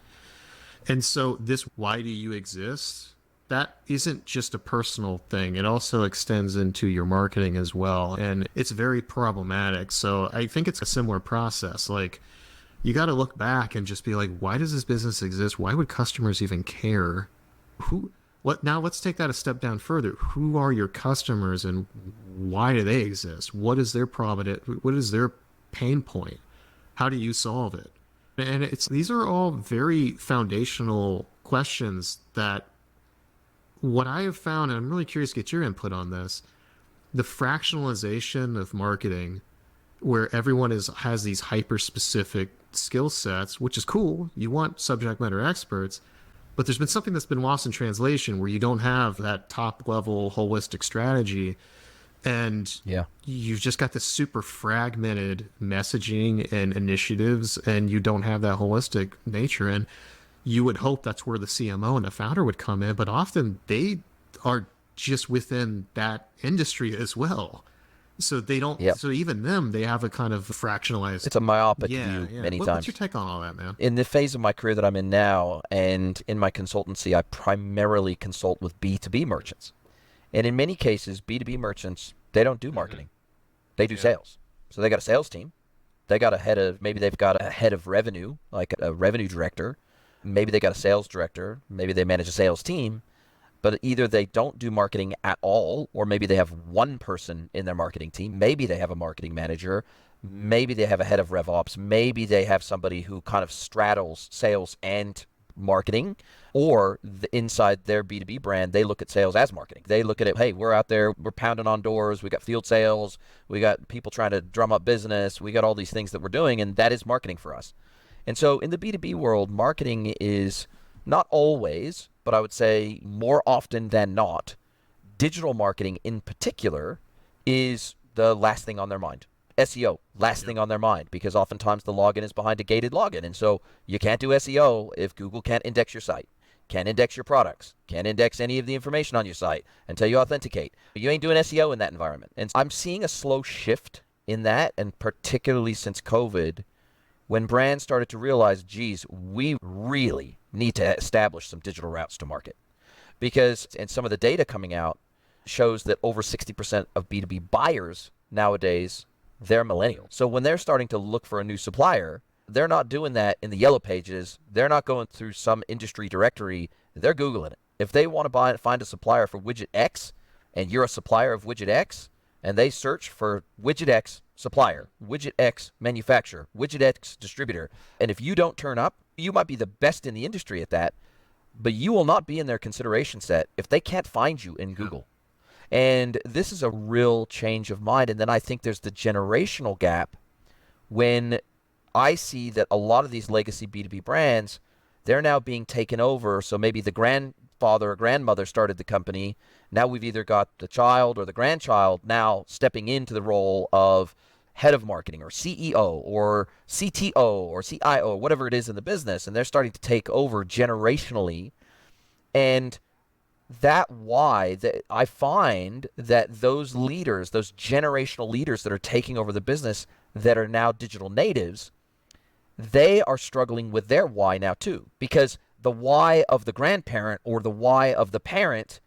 And so this, why do you exist? That isn't just a personal thing. It also extends into your marketing as well. And it's very problematic. So I think it's a similar process. Like, you got to look back and just be like, why does this business exist? Why would customers even care? Now let's take that a step down further. Who are your customers and why do they exist? What is their problem? What is their pain point? How do you solve it? And these are all very foundational questions that, what I have found, and I'm really curious to get your input on this, the fractionalization of marketing, where everyone has these hyper-specific skill sets, which is cool. You want subject matter experts, but there's been something that's been lost in translation where you don't have that top-level holistic strategy, and you've just got this super fragmented messaging and initiatives, and you don't have that holistic nature. And you would hope that's where the CMO and the founder would come in, but often they are just within that industry as well. So they don't, so even them, they have a kind of fractionalized. It's a myopic view many times. What's your take on all that, man? In the phase of my career that I'm in now, and in my consultancy, I primarily consult with B2B merchants. And in many cases, B2B merchants, they don't do marketing. They do sales. So they got a sales team. They got maybe they've got a head of revenue, like a revenue director. Maybe they got a sales director. Maybe they manage a sales team. but either they don't do marketing at all, or maybe they have one person in their marketing team. Maybe they have a marketing manager. Maybe they have a head of RevOps. Maybe they have somebody who kind of straddles sales and marketing, or inside their B2B brand, they look at sales as marketing. They look at it, hey, we're out there, we're pounding on doors, we got field sales, we got people trying to drum up business, we got all these things that we're doing, and that is marketing for us. And so in the B2B world, marketing is not always, but I would say more often than not, digital marketing in particular is the last thing on their mind. SEO, last thing on their mind, because oftentimes the login is behind a gated login. And so you can't do SEO if Google can't index your site, can't index your products, can't index any of the information on your site until you authenticate. You ain't doing SEO in that environment. And I'm seeing a slow shift in that, and particularly since COVID, when brands started to realize, geez, we really need to establish some digital routes to market. Because, and some of the data coming out shows that over 60% of B2B buyers nowadays, they're millennials. So when they're starting to look for a new supplier, they're not doing that in the yellow pages. They're not going through some industry directory. They're Googling it. If they want to find a supplier for widget X, and you're a supplier of widget X, and they search for widget X supplier, widget X manufacturer, widget X distributor, and if you don't turn up, you might be the best in the industry at that, but you will not be in their consideration set if they can't find you in Google. And this is a real change of mind. And then I think there's the generational gap when I see that a lot of these legacy B2B brands, they're now being taken over. So maybe the grandfather or grandmother started the company. Now we've either got the child or the grandchild now stepping into the role of head of marketing or CEO or CTO or CIO, whatever it is in the business. And they're starting to take over generationally. And that why that I find that those leaders, those generational leaders that are taking over the business that are now digital natives, they are struggling with their why now too, because the why of the grandparent or the why of the parent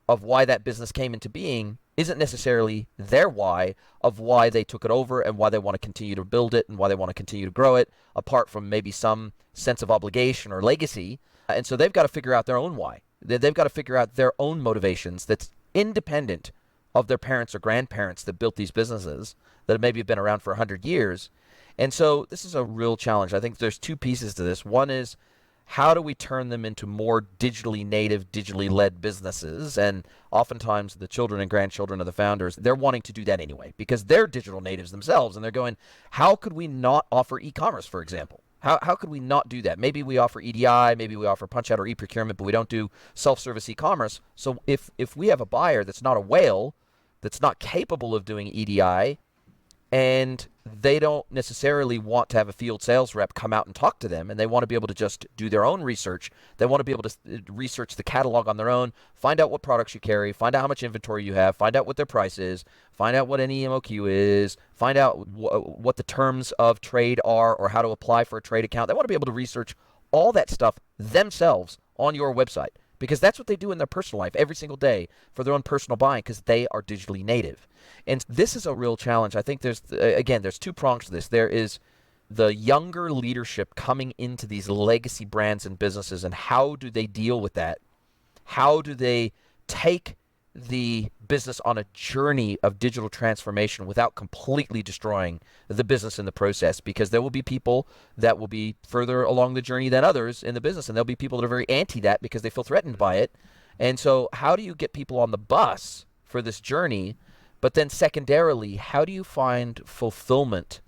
of why that business came into being isn't necessarily their why of why they took it over and why they want to continue to build it and why they want to continue to grow it, apart from maybe some sense of obligation or legacy. And so they've got to figure out their own why. They've got to figure out their own motivations that's independent of their parents or grandparents that built these businesses that maybe have been around for 100 years. And so this is a real challenge. I think there's two pieces to this. One is, how do we turn them into more digitally native, digitally led businesses? And oftentimes the children and grandchildren of the founders, they're wanting to do that anyway because they're digital natives themselves. And they're going, how could we not offer e-commerce, for example? How could we not do that? Maybe we offer EDI, maybe we offer punch out or e-procurement, but we don't do self-service e-commerce. So if we have a buyer that's not a whale, that's not capable of doing EDI, and they don't necessarily want to have a field sales rep come out and talk to them, and they want to be able to just do their own research. They want to be able to research the catalog on their own, find out what products you carry, find out how much inventory you have, find out what their price is, find out what an EMOQ is, find out what the terms of trade are or how to apply for a trade account. They want to be able to research all that stuff themselves on your website, because that's what they do in their personal life every single day for their own personal buying, because they are digitally native. And this is a real challenge. I think there's two prongs to this. There is the younger leadership coming into these legacy brands and businesses, and how do they deal with that? How do they take the business on a journey of digital transformation without completely destroying the business in the process? Because there will be people that will be further along the journey than others in the business, and there'll be people that are very anti that because they feel threatened by it. And so how do you get people on the bus for this journey? But then secondarily, how do you find fulfillment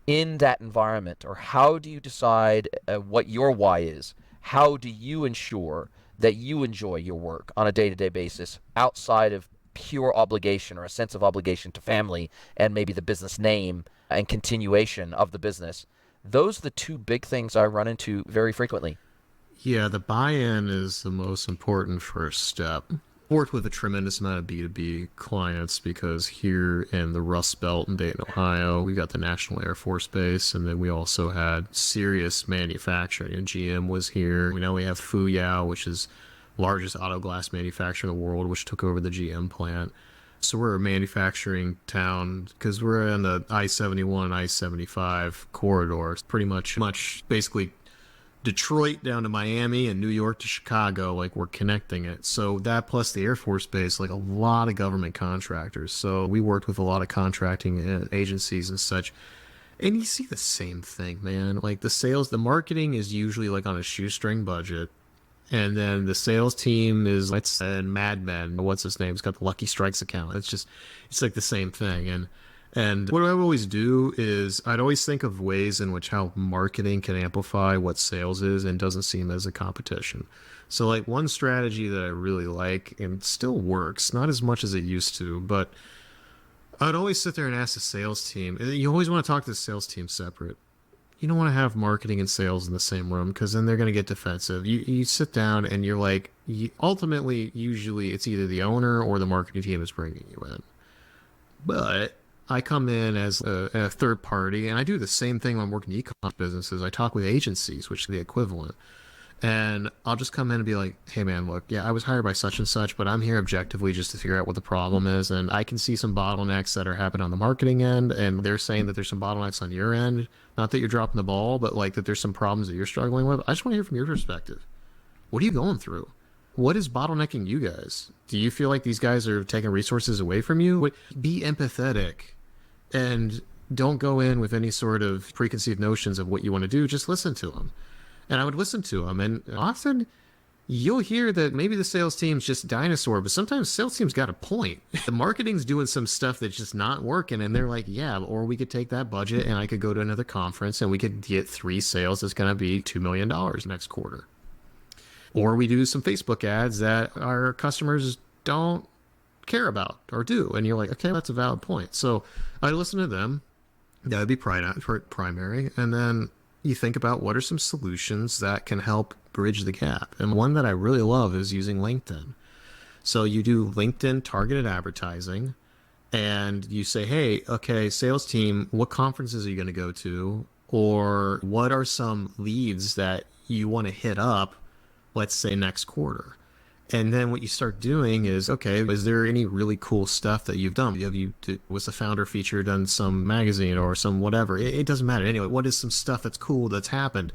in that environment? Or how do you decide what your why is? How do you ensure that you enjoy your work on a day-to-day basis outside of pure obligation or a sense of obligation to family and maybe the business name and continuation of the business? Those are the two big things I run into very frequently. Yeah, the buy-in is the most important first step. Worked with a tremendous amount of B2B clients because here in the Rust Belt in Dayton, Ohio, we got the National Air Force Base, and then we also had serious manufacturing. And GM was here. We know we have Fuyao, which is largest auto glass manufacturer in the world, which took over the GM plant. So we're a manufacturing town because we're in the I-71, I-75 corridor. It's pretty much basically Detroit down to Miami and New York to Chicago, like we're connecting it. So that plus the Air Force Base, like a lot of government contractors. So we worked with a lot of contracting agencies and such. And you see the same thing, man. Like the marketing is usually like on a shoestring budget. And then the sales team is, let's say, Mad Men. What's his name? He's got the Lucky Strikes account. It's like the same thing. And what I would always do is I'd always think of ways in which how marketing can amplify what sales is and doesn't seem as a competition. So like one strategy that I really like and still works, not as much as it used to, but I'd always sit there and ask the sales team. You always want to talk to the sales team separate. You don't want to have marketing and sales in the same room because then they're going to get defensive. You sit down and you're like, ultimately, usually it's either the owner or the marketing team is bringing you in. But I come in as a third party, and I do the same thing when I'm working e-commerce businesses. I talk with agencies, which is the equivalent. And I'll just come in and be like, hey, man, look, yeah, I was hired by such and such, but I'm here objectively just to figure out what the problem is. And I can see some bottlenecks that are happening on the marketing end, and they're saying that there's some bottlenecks on your end. Not that you're dropping the ball, but like that there's some problems that you're struggling with. I just want to hear from your perspective. What are you going through? What is bottlenecking you guys? Do you feel like these guys are taking resources away from you? Be empathetic and don't go in with any sort of preconceived notions of what you want to do. Just listen to them. And I would listen to them. And often you'll hear that maybe the sales team's just dinosaur, but sometimes sales team's got a point. The marketing's doing some stuff that's just not working. And they're like, yeah, or we could take that budget and I could go to another conference and we could get 3 sales that's going to be $2 million next quarter. Or we do some Facebook ads that our customers don't care about or do. And you're like, okay, that's a valid point. So I listen to them. That would be primary. And then you think about what are some solutions that can help bridge the gap. And one that I really love is using LinkedIn. So you do LinkedIn targeted advertising and you say, hey, okay, sales team, what conferences are you going to go to? Or what are some leads that you want to hit up, let's say next quarter? And then what you start doing is, okay, is there any really cool stuff that you've done? Was the founder featured on some magazine or some whatever? It doesn't matter. Anyway, what is some stuff that's cool that's happened?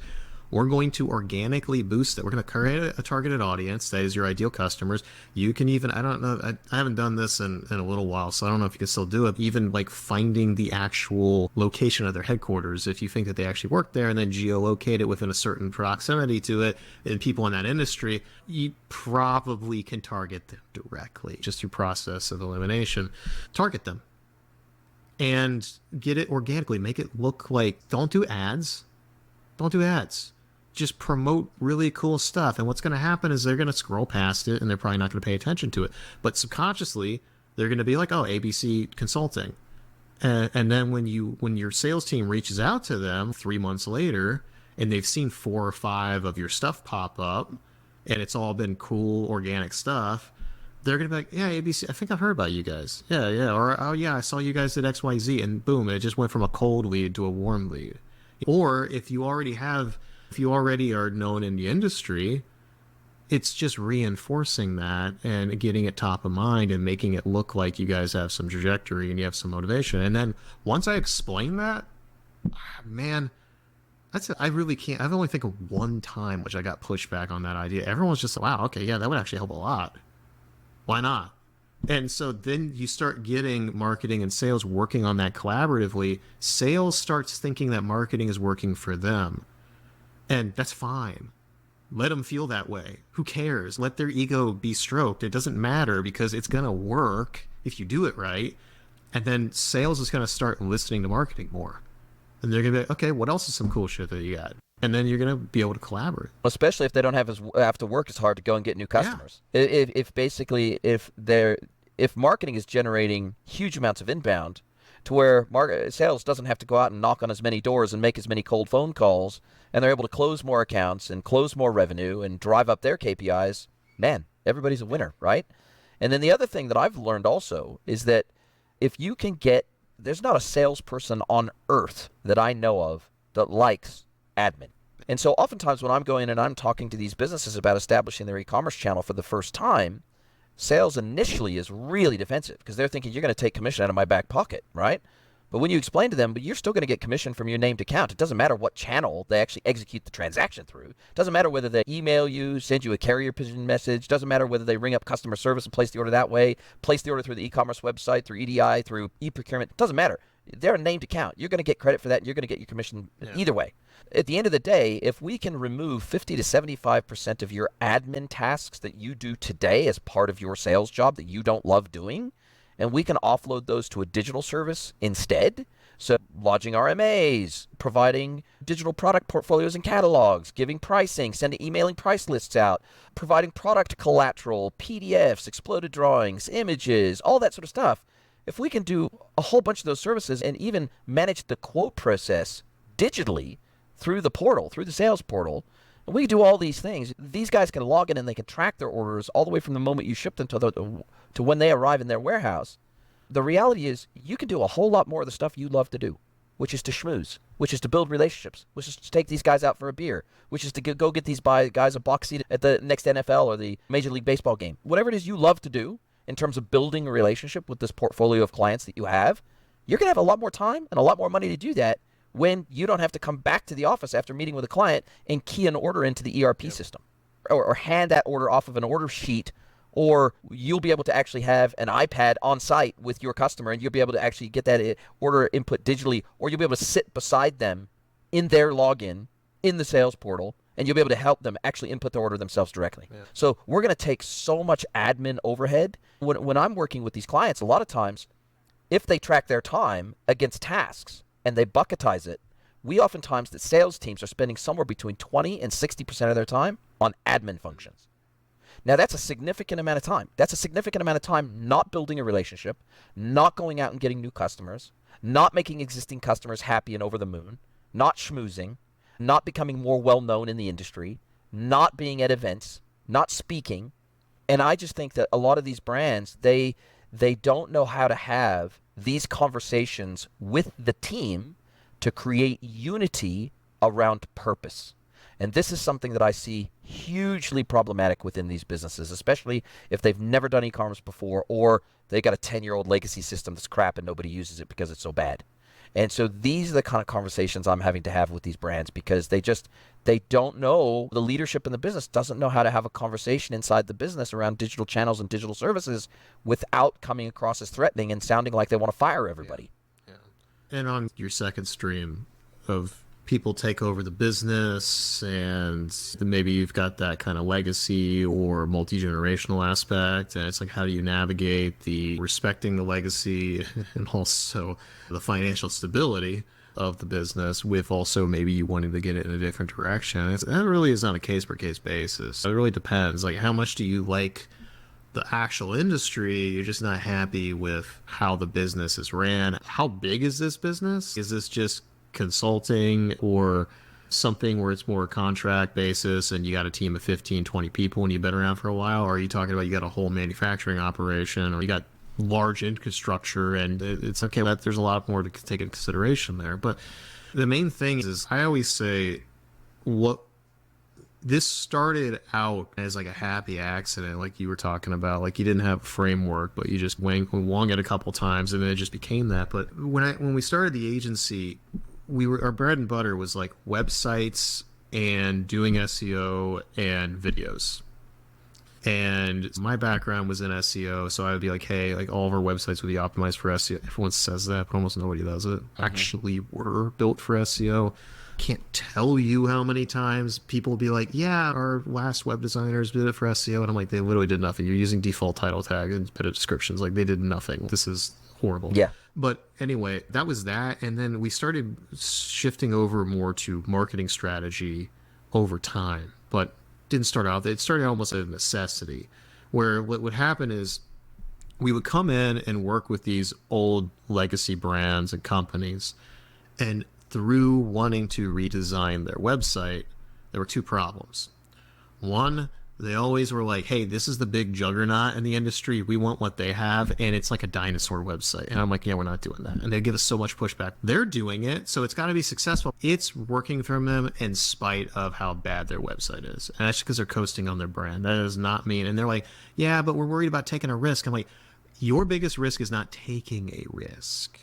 We're going to organically boost it. We're going to create a targeted audience that is your ideal customers. You can even, I don't know, I haven't done this in a little while, so I don't know if you can still do it. Even like finding the actual location of their headquarters, if you think that they actually work there, and then geolocate it within a certain proximity to it, and people in that industry, you probably can target them directly just through process of elimination. Target them and get it organically. Make it look like, don't do ads. Don't do ads. Just promote really cool stuff. And what's going to happen is they're going to scroll past it and they're probably not going to pay attention to it. But subconsciously, they're going to be like, oh, ABC Consulting. And then when your sales team reaches out to them 3 months later and they've seen 4 or 5 of your stuff pop up and it's all been cool, organic stuff, they're going to be like, yeah, ABC, I think I've heard about you guys. Yeah. Or, oh, yeah, I saw you guys at XYZ. And boom, it just went from a cold lead to a warm lead. Or if you already are known in the industry, it's just reinforcing that and getting it top of mind and making it look like you guys have some trajectory and you have some motivation. And then once I explain that, man, I really can't. I've only think of one time which I got pushback on that idea. Everyone's just, wow, okay, yeah, that would actually help a lot. Why not? And so then you start getting marketing and sales working on that collaboratively. Sales starts thinking that marketing is working for them. And that's fine. Let them feel that way. Who cares? Let their ego be stroked. It doesn't matter because it's going to work if you do it right. And then sales is going to start listening to marketing more. And they're going to be like, okay, what else is some cool shit that you got? And then you're going to be able to collaborate. Especially if they don't have to work as hard to go and get new customers. Yeah. If marketing is generating huge amounts of inbound to where sales doesn't have to go out and knock on as many doors and make as many cold phone calls, and they're able to close more accounts and close more revenue and drive up their KPIs, man, everybody's a winner, right? And then the other thing that I've learned also is that if you can there's not a salesperson on earth that I know of that likes admin. And so oftentimes when I'm going and I'm talking to these businesses about establishing their e-commerce channel for the first time, sales initially is really defensive because they're thinking you're going to take commission out of my back pocket, right? But when you explain to them, but you're still going to get commission from your named account. It doesn't matter what channel they actually execute the transaction through. It doesn't matter whether they email you, send you a carrier pigeon message. It doesn't matter whether they ring up customer service and place the order that way, place the order through the e-commerce website, through EDI, through e-procurement. It doesn't matter. They're a named account. You're going to get credit for that, and you're going to get your commission either way. At the end of the day, if we can remove 50 to 75% of your admin tasks that you do today as part of your sales job that you don't love doing, and we can offload those to a digital service instead. So lodging RMAs, providing digital product portfolios and catalogs, giving pricing, emailing price lists out, providing product collateral, PDFs, exploded drawings, images, all that sort of stuff. If we can do a whole bunch of those services and even manage the quote process digitally through the portal, through the sales portal, and we do all these things, these guys can log in and they can track their orders all the way from the moment you ship them to when they arrive in their warehouse. The reality is you can do a whole lot more of the stuff you love to do, which is to schmooze, which is to build relationships, which is to take these guys out for a beer, which is to go get these guys a box seat at the next NFL or the Major League Baseball game. Whatever it is you love to do in terms of building a relationship with this portfolio of clients that you have, you're going to have a lot more time and a lot more money to do that when you don't have to come back to the office after meeting with a client and key an order into the ERP system or hand that order off of an order sheet, or you'll be able to actually have an iPad on site with your customer and you'll be able to actually get that order input digitally, or you'll be able to sit beside them in their login in the sales portal and you'll be able to help them actually input the order themselves directly. Yeah. So we're going to take so much admin overhead. When I'm working with these clients, a lot of times, if they track their time against tasks and they bucketize it, we oftentimes, the sales teams are spending somewhere between 20 and 60% of their time on admin functions. Now, that's a significant amount of time. That's a significant amount of time not building a relationship, not going out and getting new customers, not making existing customers happy and over the moon, not schmoozing, not becoming more well-known in the industry, not being at events, not speaking. And I just think that a lot of these brands, they don't know how to have these conversations with the team to create unity around purpose. And this is something that I see hugely problematic within these businesses, especially if they've never done e-commerce before, or they got a 10-year-old legacy system that's crap and nobody uses it because it's so bad. And so these are the kind of conversations I'm having to have with these brands, because they don't know, the leadership in the business doesn't know how to have a conversation inside the business around digital channels and digital services without coming across as threatening and sounding like they want to fire everybody. Yeah. And on your second stream of people take over the business, and maybe you've got that kind of legacy or multi-generational aspect, and it's like, how do you navigate the respecting the legacy and also the financial stability of the business with also maybe you wanting to get it in a different direction? That really is on a case-per-case basis. It really depends. Like, how much do you like the actual industry? You're just not happy with how the business is ran. How big is this business? Is this just consulting or something where it's more contract basis and you got a team of 15, 20 people and you've been around for a while? Or are you talking about you got a whole manufacturing operation, or you got large infrastructure? And it's okay, there's a lot more to take into consideration there. But the main thing is, I always say, what this started out as like a happy accident, like you were talking about. Like, you didn't have a framework, but you just wung it a couple times and then it just became that. But when we started the agency, our bread and butter was like websites and doing SEO and videos. And my background was in SEO, so I would be like, hey, like all of our websites would be optimized for SEO. Everyone says that, but almost nobody does it. Actually were built for SEO. Can't tell you how many times people will be like, yeah, our last web designers did it for SEO. And I'm like, they literally did nothing. You're using default title tag and bit of descriptions. Like, they did nothing. This is horrible. Yeah. But anyway, that was that. And then we started shifting over more to marketing strategy over time, but didn't start out. It started almost as a necessity, where what would happen is we would come in and work with these old legacy brands and companies, and through wanting to redesign their website, there were two problems. One, they always were like, hey, this is the big juggernaut in the industry. We want what they have, and it's like a dinosaur website. And I'm like, yeah, we're not doing that. And they give us so much pushback. They're doing it, so it's got to be successful. It's working for them in spite of how bad their website is. And that's because they're coasting on their brand. That does not mean, and they're like, yeah, but we're worried about taking a risk. I'm like, your biggest risk is not taking a risk.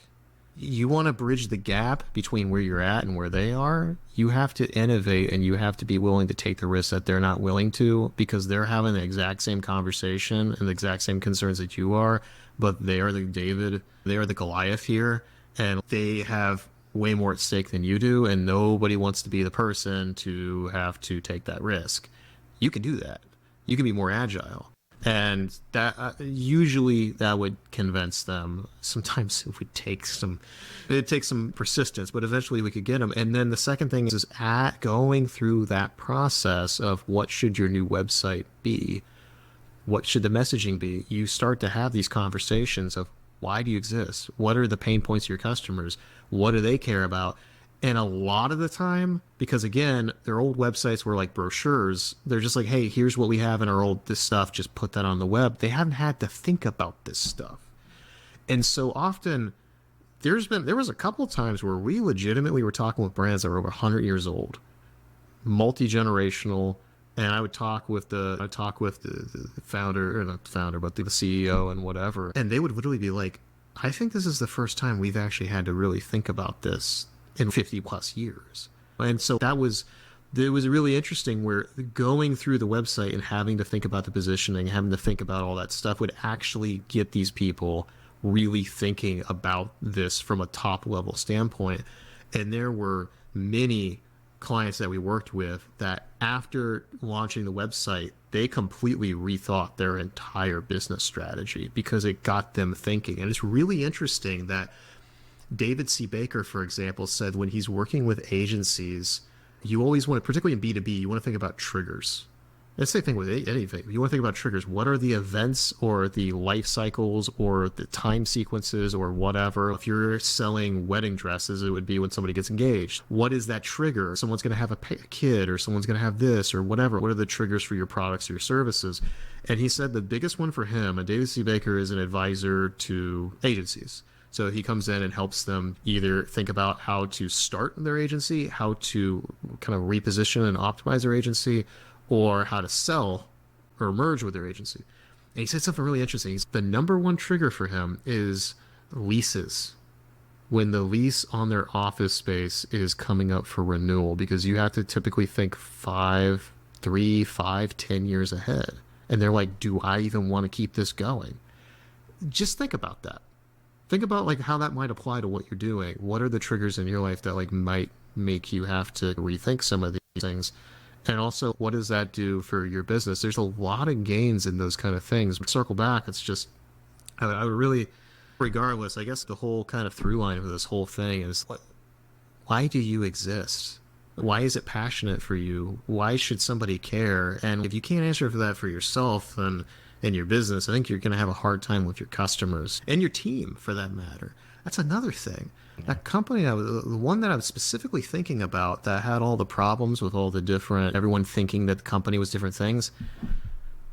you want to bridge the gap between where you're at and where they are, you have to innovate and you have to be willing to take the risks that they're not willing to, because they're having the exact same conversation and the exact same concerns that you are, but they are the David, they are the Goliath here, and they have way more at stake than you do, and nobody wants to be the person to have to take that risk. You can do that. You can be more agile. And that usually that would convince them. Sometimes it takes some persistence, but eventually we could get them. And then the second thing is at going through that process of what should your new website be, what should the messaging be. You start to have these conversations of, why do you exist? What are the pain points of your customers? What do they care about? And a lot of the time, because again, their old websites were like brochures, they're just like, hey, here's what we have in our old this stuff, just put that on the web. They haven't had to think about this stuff. And so often there was a couple of times where we legitimately were talking with brands that were over 100 years old, multi-generational, and I would talk with the founder, or not the founder, but the CEO and whatever, and they would literally be like, I think this is the first time we've actually had to really think about this in 50 plus years. And so it was really interesting, where going through the website and having to think about the positioning, having to think about all that stuff would actually get these people really thinking about this from a top level standpoint. And there were many clients that we worked with that after launching the website, they completely rethought their entire business strategy because it got them thinking. And it's really interesting that David C. Baker, for example, said when he's working with agencies, you always want to, particularly in B2B, you want to think about triggers. It's the same thing with anything. You want to think about triggers. What are the events or the life cycles or the time sequences or whatever? If you're selling wedding dresses, it would be when somebody gets engaged. What is that trigger? Someone's going to have a kid, or someone's going to have this or whatever. What are the triggers for your products or your services? And he said the biggest one for him, and David C. Baker is an advisor to agencies. So he comes in and helps them either think about how to start their agency, how to kind of reposition and optimize their agency, or how to sell or merge with their agency. And he said something really interesting. The number one trigger for him is leases. When the lease on their office space is coming up for renewal, because you have to typically think 10 years ahead. And they're like, do I even want to keep this going? Just think about that. Think about like how that might apply to what you're doing. What are the triggers in your life that like might make you have to rethink some of these things? And also, what does that do for your business? There's a lot of gains in those kind of things. But circle back, it's just, I would really, regardless, I guess the whole kind of through line of this whole thing is, why do you exist? Why is it passionate for you? Why should somebody care? And if you can't answer for that for yourself, then in your business, I think you're going to have a hard time with your customers and your team, for that matter. That's another thing. That company, the one that I was specifically thinking about that had all the problems with all the different, everyone thinking that the company was different things,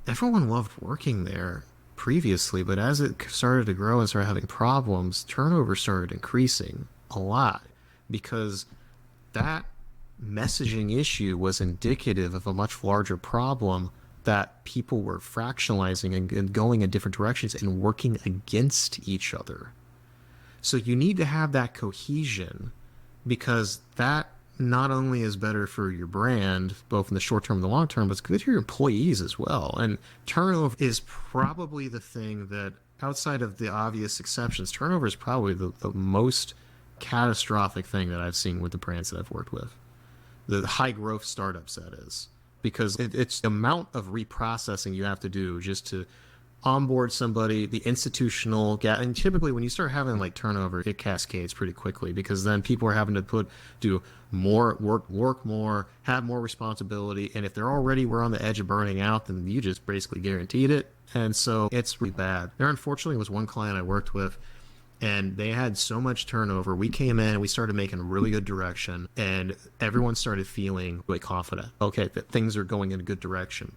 everyone loved working there previously, but as it started to grow and started having problems, turnover started increasing a lot, because that messaging issue was indicative of a much larger problem, that people were fractionalizing and going in different directions and working against each other. So you need to have that cohesion, because that not only is better for your brand, both in the short term and the long term, but it's good for your employees as well. And turnover is probably the thing that, outside of the obvious exceptions, turnover is probably the most catastrophic thing that I've seen with the brands that I've worked with. The high growth startups, that is. Because it's the amount of reprocessing you have to do just to onboard somebody, the institutional gap. And typically when you start having like turnover, it cascades pretty quickly, because then people are having to do more work more, have more responsibility. And if they're already were on the edge of burning out, then you just basically guaranteed it. And so it's really bad. There unfortunately was one client I worked with, and they had so much turnover. We came in and we started making really good direction, and everyone started feeling really confident. Okay, that things are going in a good direction.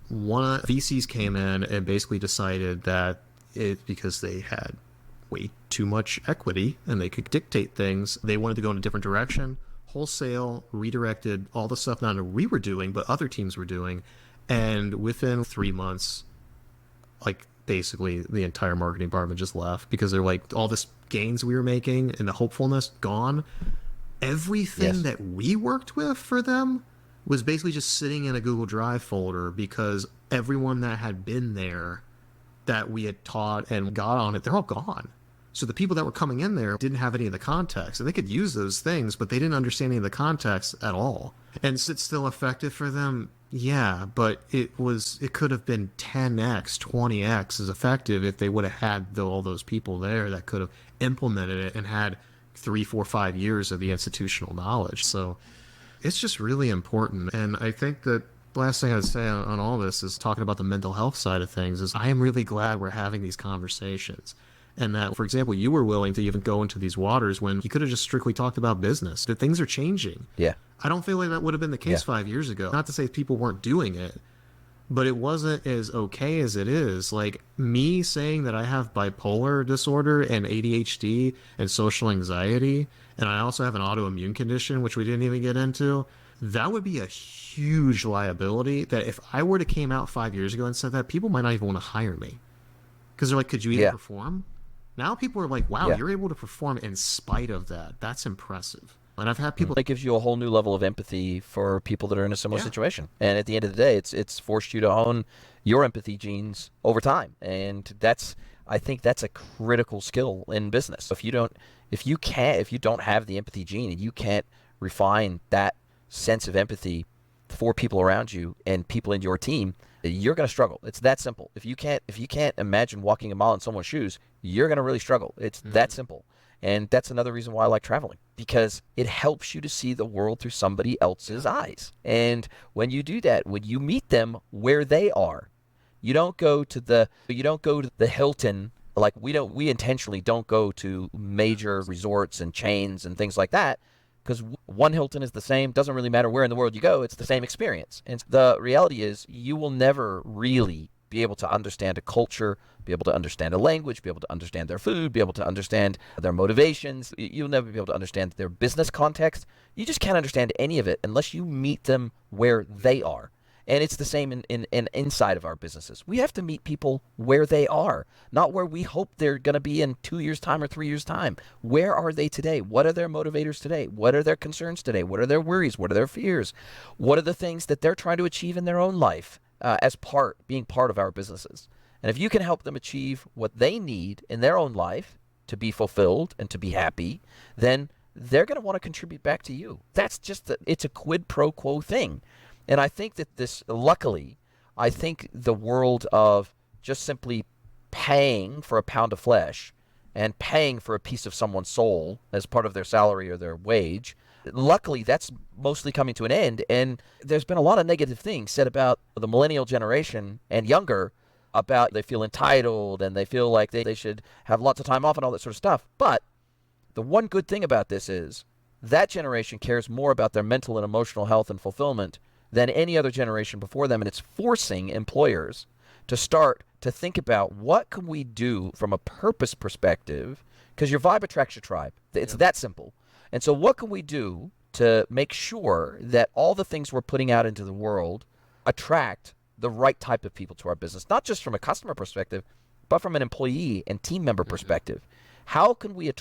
One VCs came in and basically decided that because they had way too much equity and they could dictate things, they wanted to go in a different direction. Wholesale redirected all the stuff not only we were doing, but other teams were doing. And within 3 months, like basically the entire marketing department just left because they're like, all this gains we were making and the hopefulness gone. Everything Yes. that we worked with for them was basically just sitting in a Google Drive folder because everyone that had been there that we had taught and got on it, they're all gone. So the people that were coming in there didn't have any of the context, and they could use those things, but they didn't understand any of the context at all. And is it still effective for them? Yeah, but it could have been 10x, 20x as effective if they would have had all those people there that could have implemented it and had 3, 4, 5 years of the institutional knowledge. So it's just really important. And I think that the last thing I'd say on all this is talking about the mental health side of things is I am really glad we're having these conversations. And that, for example, you were willing to even go into these waters when you could have just strictly talked about business. That things are changing. Yeah. I don't feel like that would have been the case 5 years ago. Not to say people weren't doing it, but it wasn't as okay as it is. Like me saying that I have bipolar disorder and ADHD and social anxiety, and I also have an autoimmune condition, which we didn't even get into, that would be a huge liability that if I were to came out 5 years ago and said that, people might not even want to hire me. Because they're like, could you even perform? Now people are like, wow, you're able to perform in spite of that. That's impressive. And I've had people... That gives you a whole new level of empathy for people that are in a similar situation. And at the end of the day, it's forced you to hone your empathy genes over time. And I think that's a critical skill in business. If you don't have the empathy gene and you can't refine that sense of empathy for people around you and people in your team, you're going to struggle. It's that simple. If you can't imagine walking a mile in someone's shoes, you're going to really struggle. It's that simple. And that's another reason why I like traveling, because it helps you to see the world through somebody else's eyes. And when you do that, when you meet them where they are, you don't go to the Hilton. Like we intentionally don't go to major resorts and chains and things like that, because one Hilton is the same. Doesn't really matter where in the world you go. It's the same experience. And the reality is you will never really be able to understand a culture, be able to understand a language, be able to understand their food, be able to understand their motivations. You'll never be able to understand their business context. You just can't understand any of it unless you meet them where they are. And it's the same in inside of our businesses. We have to meet people where they are, not where we hope they're going to be in 2 years' time or 3 years' time. Where are they today? What are their motivators today? What are their concerns today? What are their worries? What are their fears? What are the things that they're trying to achieve in their own life as being part of our businesses? And if you can help them achieve what they need in their own life to be fulfilled and to be happy, then they're going to want to contribute back to you. That's just it's a quid pro quo thing. And I think that luckily, I think the world of just simply paying for a pound of flesh and paying for a piece of someone's soul as part of their salary or their wage, luckily that's mostly coming to an end. And there's been a lot of negative things said about the millennial generation and younger about they feel entitled and they feel like they should have lots of time off and all that sort of stuff. But the one good thing about this is that generation cares more about their mental and emotional health and fulfillment than any other generation before them, and it's forcing employers to start to think about what can we do from a purpose perspective, because your vibe attracts your tribe. It's that simple. And so what can we do to make sure that all the things we're putting out into the world attract the right type of people to our business, not just from a customer perspective, but from an employee and team member perspective? How can we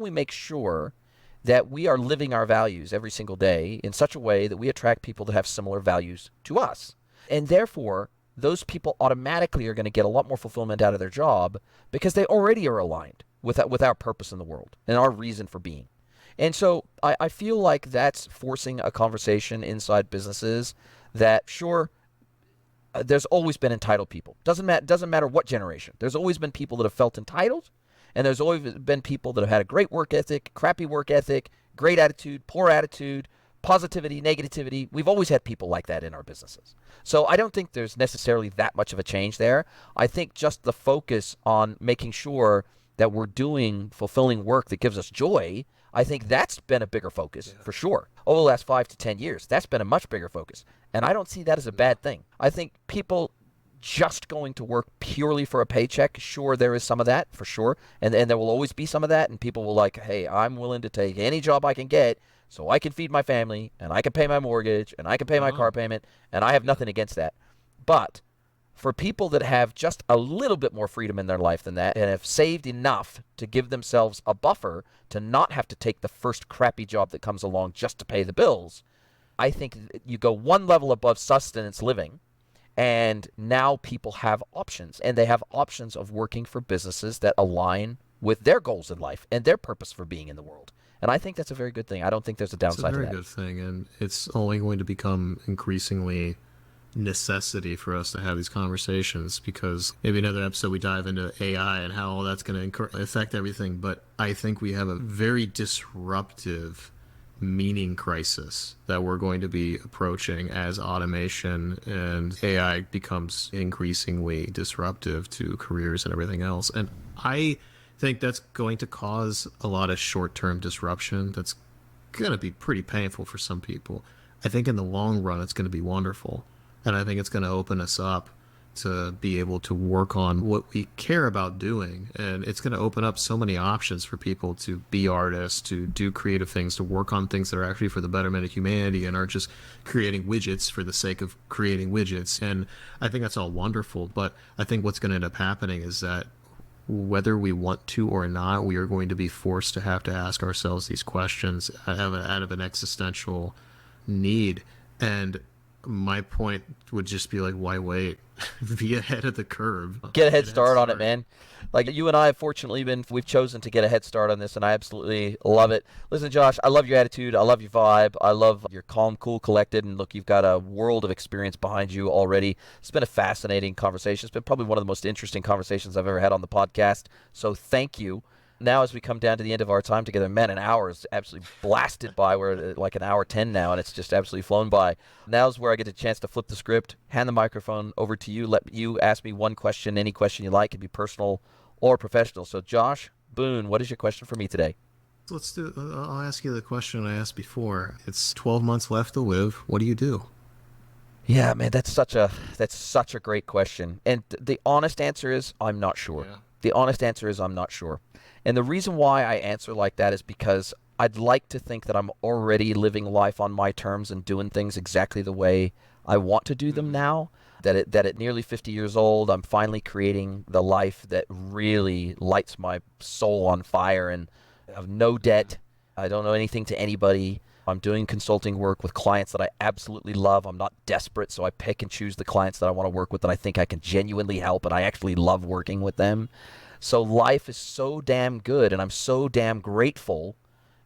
make sure that we are living our values every single day in such a way that we attract people that have similar values to us? And therefore, those people automatically are going to get a lot more fulfillment out of their job because they already are aligned with our purpose in the world and our reason for being. And so I feel like that's forcing a conversation inside businesses that, sure, there's always been entitled people. Doesn't matter what generation. There's always been people that have felt entitled. And there's always been people that have had a great work ethic, crappy work ethic, great attitude, poor attitude, positivity, negativity. We've always had people like that in our businesses. So I don't think there's necessarily that much of a change there. I think just the focus on making sure that we're doing fulfilling work that gives us joy, I think that's been a bigger focus for sure. Over the last 5 to 10 years, that's been a much bigger focus. And I don't see that as a bad thing. I think people just going to work purely for a paycheck, sure, there is some of that for sure, and there will always be some of that, and people will like, hey, I'm willing to take any job I can get so I can feed my family and I can pay my mortgage and I can pay my car payment, and I have nothing against that. But For people that have just a little bit more freedom in their life than that and have saved enough to give themselves a buffer to not have to take the first crappy job that comes along just to pay the bills, I think you go one level above sustenance living, and now people have options, and they have options of working for businesses that align with their goals in life and their purpose for being in the world. And I think that's a very good thing. I don't think there's a downside to that. It's a very good thing, and it's only going to become increasingly necessity for us to have these conversations, because maybe another episode we dive into AI and how all that's going to affect everything. But I think we have a very disruptive meaning crisis that we're going to be approaching as automation and AI becomes increasingly disruptive to careers and everything else. And I think that's going to cause a lot of short-term disruption that's going to be pretty painful for some people. I think in the long run it's going to be wonderful. And I think it's going to open us up to be able to work on what we care about doing. And it's going to open up so many options for people to be artists, to do creative things, to work on things that are actually for the betterment of humanity and aren't just creating widgets for the sake of creating widgets. And I think that's all wonderful. But I think what's going to end up happening is that whether we want to or not, we are going to be forced to have to ask ourselves these questions out of an existential need. And my point would just be like, why wait? Be ahead of the curve. Get a head start on it, man. Like you and I have fortunately we've chosen to get a head start on this, and I absolutely love it. Listen, Josh, I love your attitude. I love your vibe. I love your calm, cool, collected, and look, you've got a world of experience behind you already. It's been a fascinating conversation. It's been probably one of the most interesting conversations I've ever had on the podcast. So thank you. Now, as we come down to the end of our time together, man, an hour is absolutely blasted by. We're at like an hour 10 now, and it's just absolutely flown by. Now's where I get a chance to flip the script, hand the microphone over to you, let you ask me one question, any question you like. It can be personal or professional. So, Josh, Boone, what is your question for me today? Let's do. I'll ask you the question I asked before. It's 12 months left to live. What do you do? Yeah, man, that's such a great question. And the honest answer is I'm not sure. Yeah. The honest answer is I'm not sure. And the reason why I answer like that is because I'd like to think that I'm already living life on my terms and doing things exactly the way I want to do them now. That at nearly 50 years old, I'm finally creating the life that really lights my soul on fire, and I have no debt. I don't owe anything to anybody. I'm doing consulting work with clients that I absolutely love. I'm not desperate, so I pick and choose the clients that I want to work with that I think I can genuinely help, and I actually love working with them. So life is so damn good, and I'm so damn grateful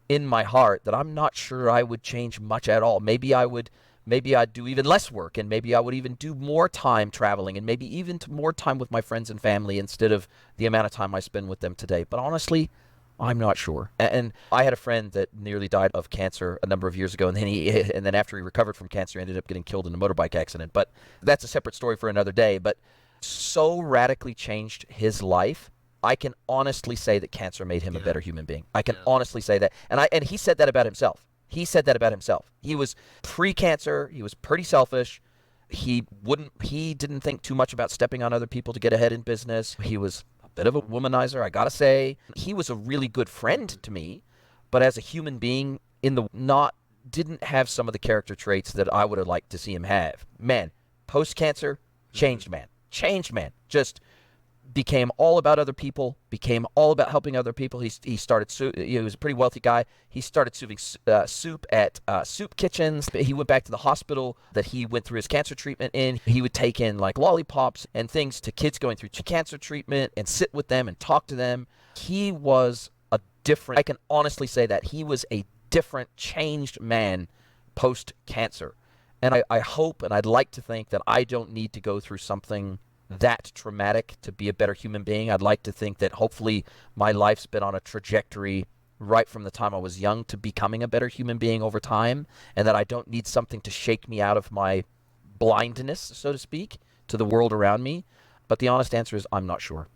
in my heart that I'm not sure I would change much at all. Maybe I'd do even less work, and maybe I would even do more time traveling, and maybe even more time with my friends and family instead of the amount of time I spend with them today. But honestly, I'm not sure. And I had a friend that nearly died of cancer a number of years ago, and then after he recovered from cancer, ended up getting killed in a motorbike accident. But that's a separate story for another day. But so radically changed his life. I can honestly say that cancer made him a better human being. I can honestly say that. And he said that about himself. He said that about himself. He was pre-cancer. He was pretty selfish. He didn't think too much about stepping on other people to get ahead in business. He was a bit of a womanizer, I gotta say. He was a really good friend to me, but as a human being didn't have some of the character traits that I would have liked to see him have. Man, post-cancer, changed man. Just became all about other people, became all about helping other people. He was a pretty wealthy guy. He started serving soup at soup kitchens. He went back to the hospital that he went through his cancer treatment in. He would take in like lollipops and things to kids going through cancer treatment and sit with them and talk to them. He was I can honestly say that he was a different, changed man post-cancer. And I hope and I'd like to think that I don't need to go through something that traumatic to be a better human being. I'd like to think that hopefully my life's been on a trajectory right from the time I was young to becoming a better human being over time, and that I don't need something to shake me out of my blindness, so to speak, to the world around me. But the honest answer is I'm not sure.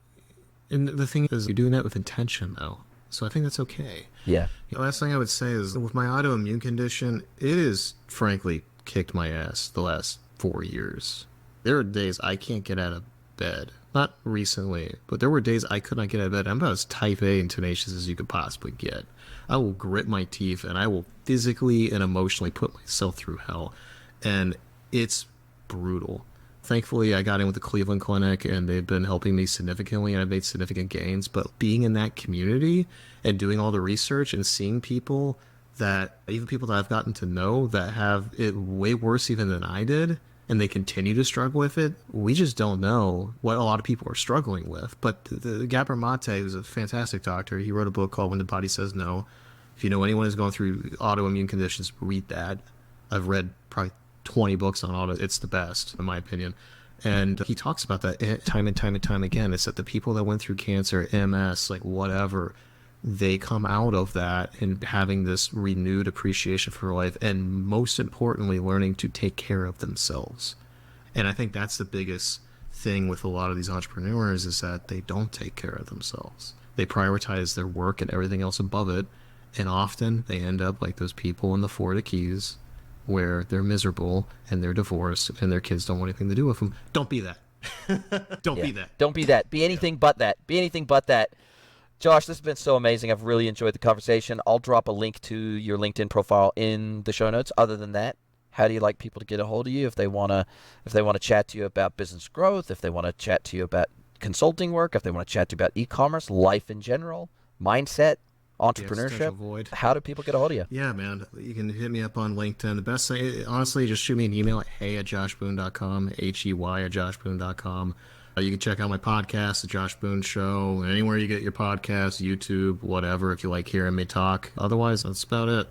And the thing is, you're doing that with intention, though. So I think that's okay. Yeah. The last thing I would say is, with my autoimmune condition, it has frankly kicked my ass the last 4 years. There are days I can't get out of bed. Not recently, but there were days I could not get out of bed. I'm about as type A and tenacious as you could possibly get. I will grit my teeth and I will physically and emotionally put myself through hell. And it's brutal. Thankfully, I got in with the Cleveland Clinic, and they've been helping me significantly, and I've made significant gains. But being in that community and doing all the research and seeing people that, even people that I've gotten to know that have it way worse even than I did, and they continue to struggle with it, we just don't know what a lot of people are struggling with. But the Gabor Mate, who's a fantastic doctor, he wrote a book called When the Body Says No. If you know anyone who's going through autoimmune conditions, read that. I've read probably 20 books on auto. It's the best, in my opinion. And he talks about that time and time and time again. It's that the people that went through cancer, MS, like whatever, they come out of that and having this renewed appreciation for life, and most importantly, learning to take care of themselves. And I think that's the biggest thing with a lot of these entrepreneurs, is that they don't take care of themselves. They prioritize their work and everything else above it, and often they end up like those people in the Florida Keys, where they're miserable and they're divorced and their kids don't want anything to do with them. Don't be that. Don't be that. Don't be that. Be anything but that. Be anything but that. Josh, this has been so amazing. I've really enjoyed the conversation. I'll drop a link to your LinkedIn profile in the show notes. Other than that, how do you like people to get a hold of you if they want to chat to you about business growth, if they want to chat to you about consulting work, if they want to chat to you about e-commerce, life in general, mindset, entrepreneurship? How do people get a hold of you? Yeah, man. You can hit me up on LinkedIn. The best thing, honestly, just shoot me an email at hey@joshboone.com, hey@joshboone.com. You can check out my podcast, The Josh Boone Show, anywhere you get your podcasts, YouTube, whatever, if you like hearing me talk. Otherwise, that's about it.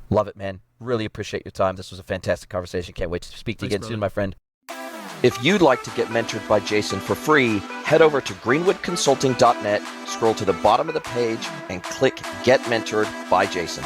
Love it, man. Really appreciate your time. This was a fantastic conversation. Can't wait to speak to you again soon, my friend. If you'd like to get mentored by Jason for free, head over to greenwoodconsulting.net, scroll to the bottom of the page, and click Get Mentored by Jason.